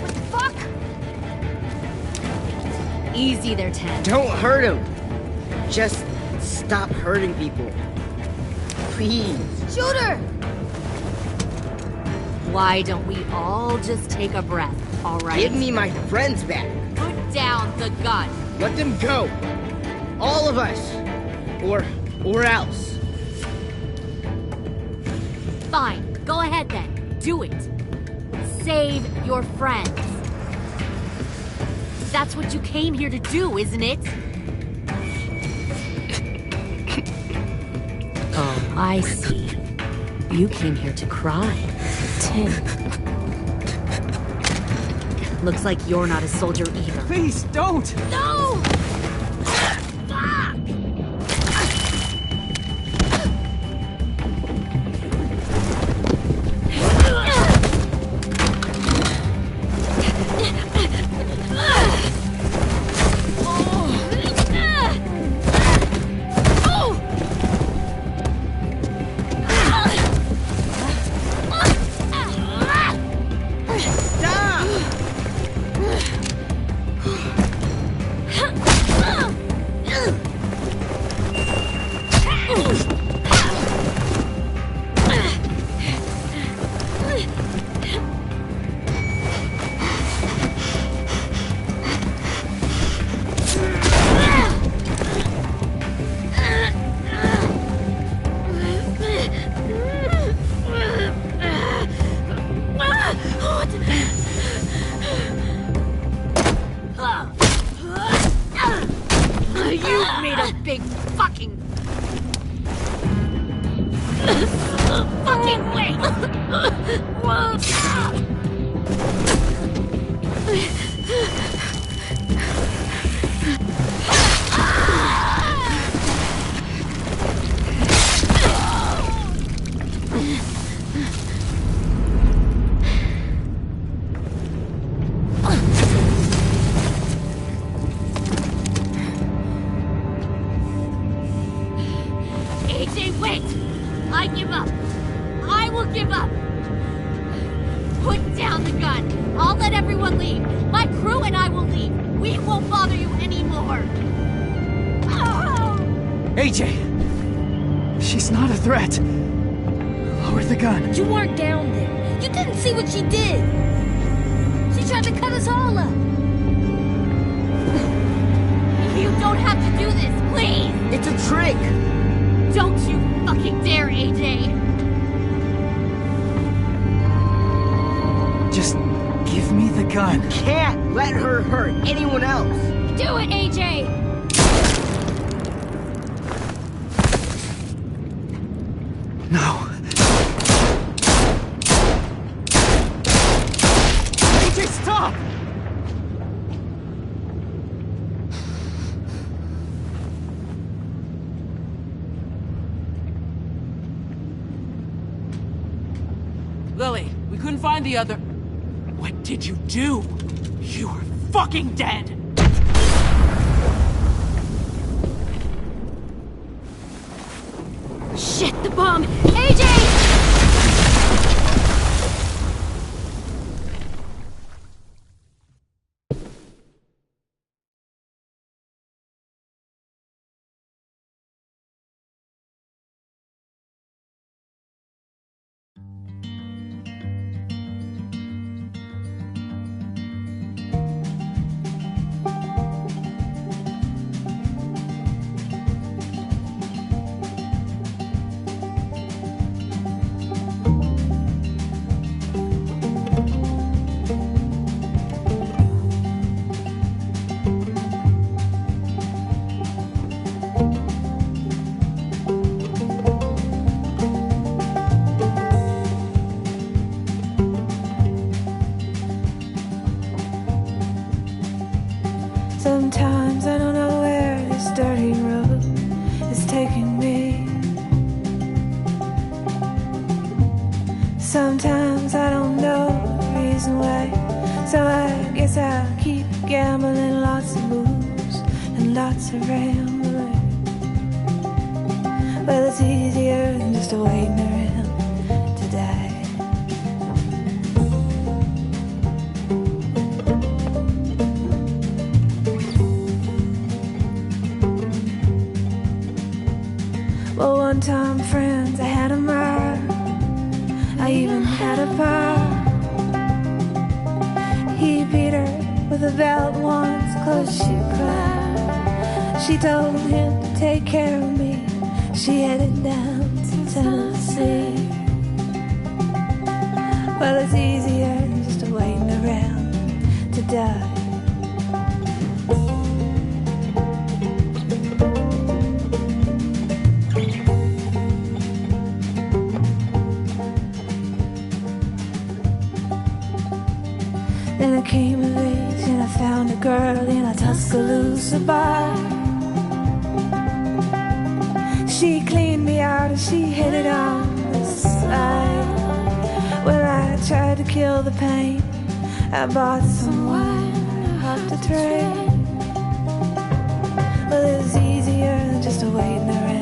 What the fuck? Easy there, 10. Don't hurt him. Just stop hurting people. Please. Shoot her! Why don't we all just take a breath, all right? Give me my friends back. Put down the gun. Let them go. All of us. Or else. Fine, go ahead then. Do it. Save your friends. That's what you came here to do, isn't it? Oh, I see. You came here to cry. Tim. Looks like you're not a soldier either. Please, don't! No! You made a big fucking wait! AJ, wait! I give up. I will give up. Put down the gun. I'll let everyone leave. My crew and I will leave. We won't bother you anymore. AJ! She's not a threat. Lower the gun. You weren't down there. You didn't see what she did. She tried to cut us all up. You don't have to do this, please! It's a trick! Don't you fucking dare, AJ! Just give me the gun. You can't let her hurt anyone else. Do it, AJ! No. AJ, stop! Lily, we couldn't find the other... What did you do? You were fucking dead! Shit, the bomb! AJ! Sometimes I don't know where this dirty road is taking me. Sometimes I don't know the reason why, so I guess I'll keep gambling. Lots of moves and lots of rambling. Well, it's easier than just waiting around to die. Well, one time, friends, I had a mare. I even had a pie. He beat her with a belt once, 'cause she cried. She told him to take care of me. She headed down to Tennessee. Well, it's easier just to waiting around to die. Then I came of age and I found a girl in a Tuscaloosa bar. She cleaned me out and she hit it on the side. Well, I tried to kill the pain. I bought some wine off the train. Well, it was easier than just waiting around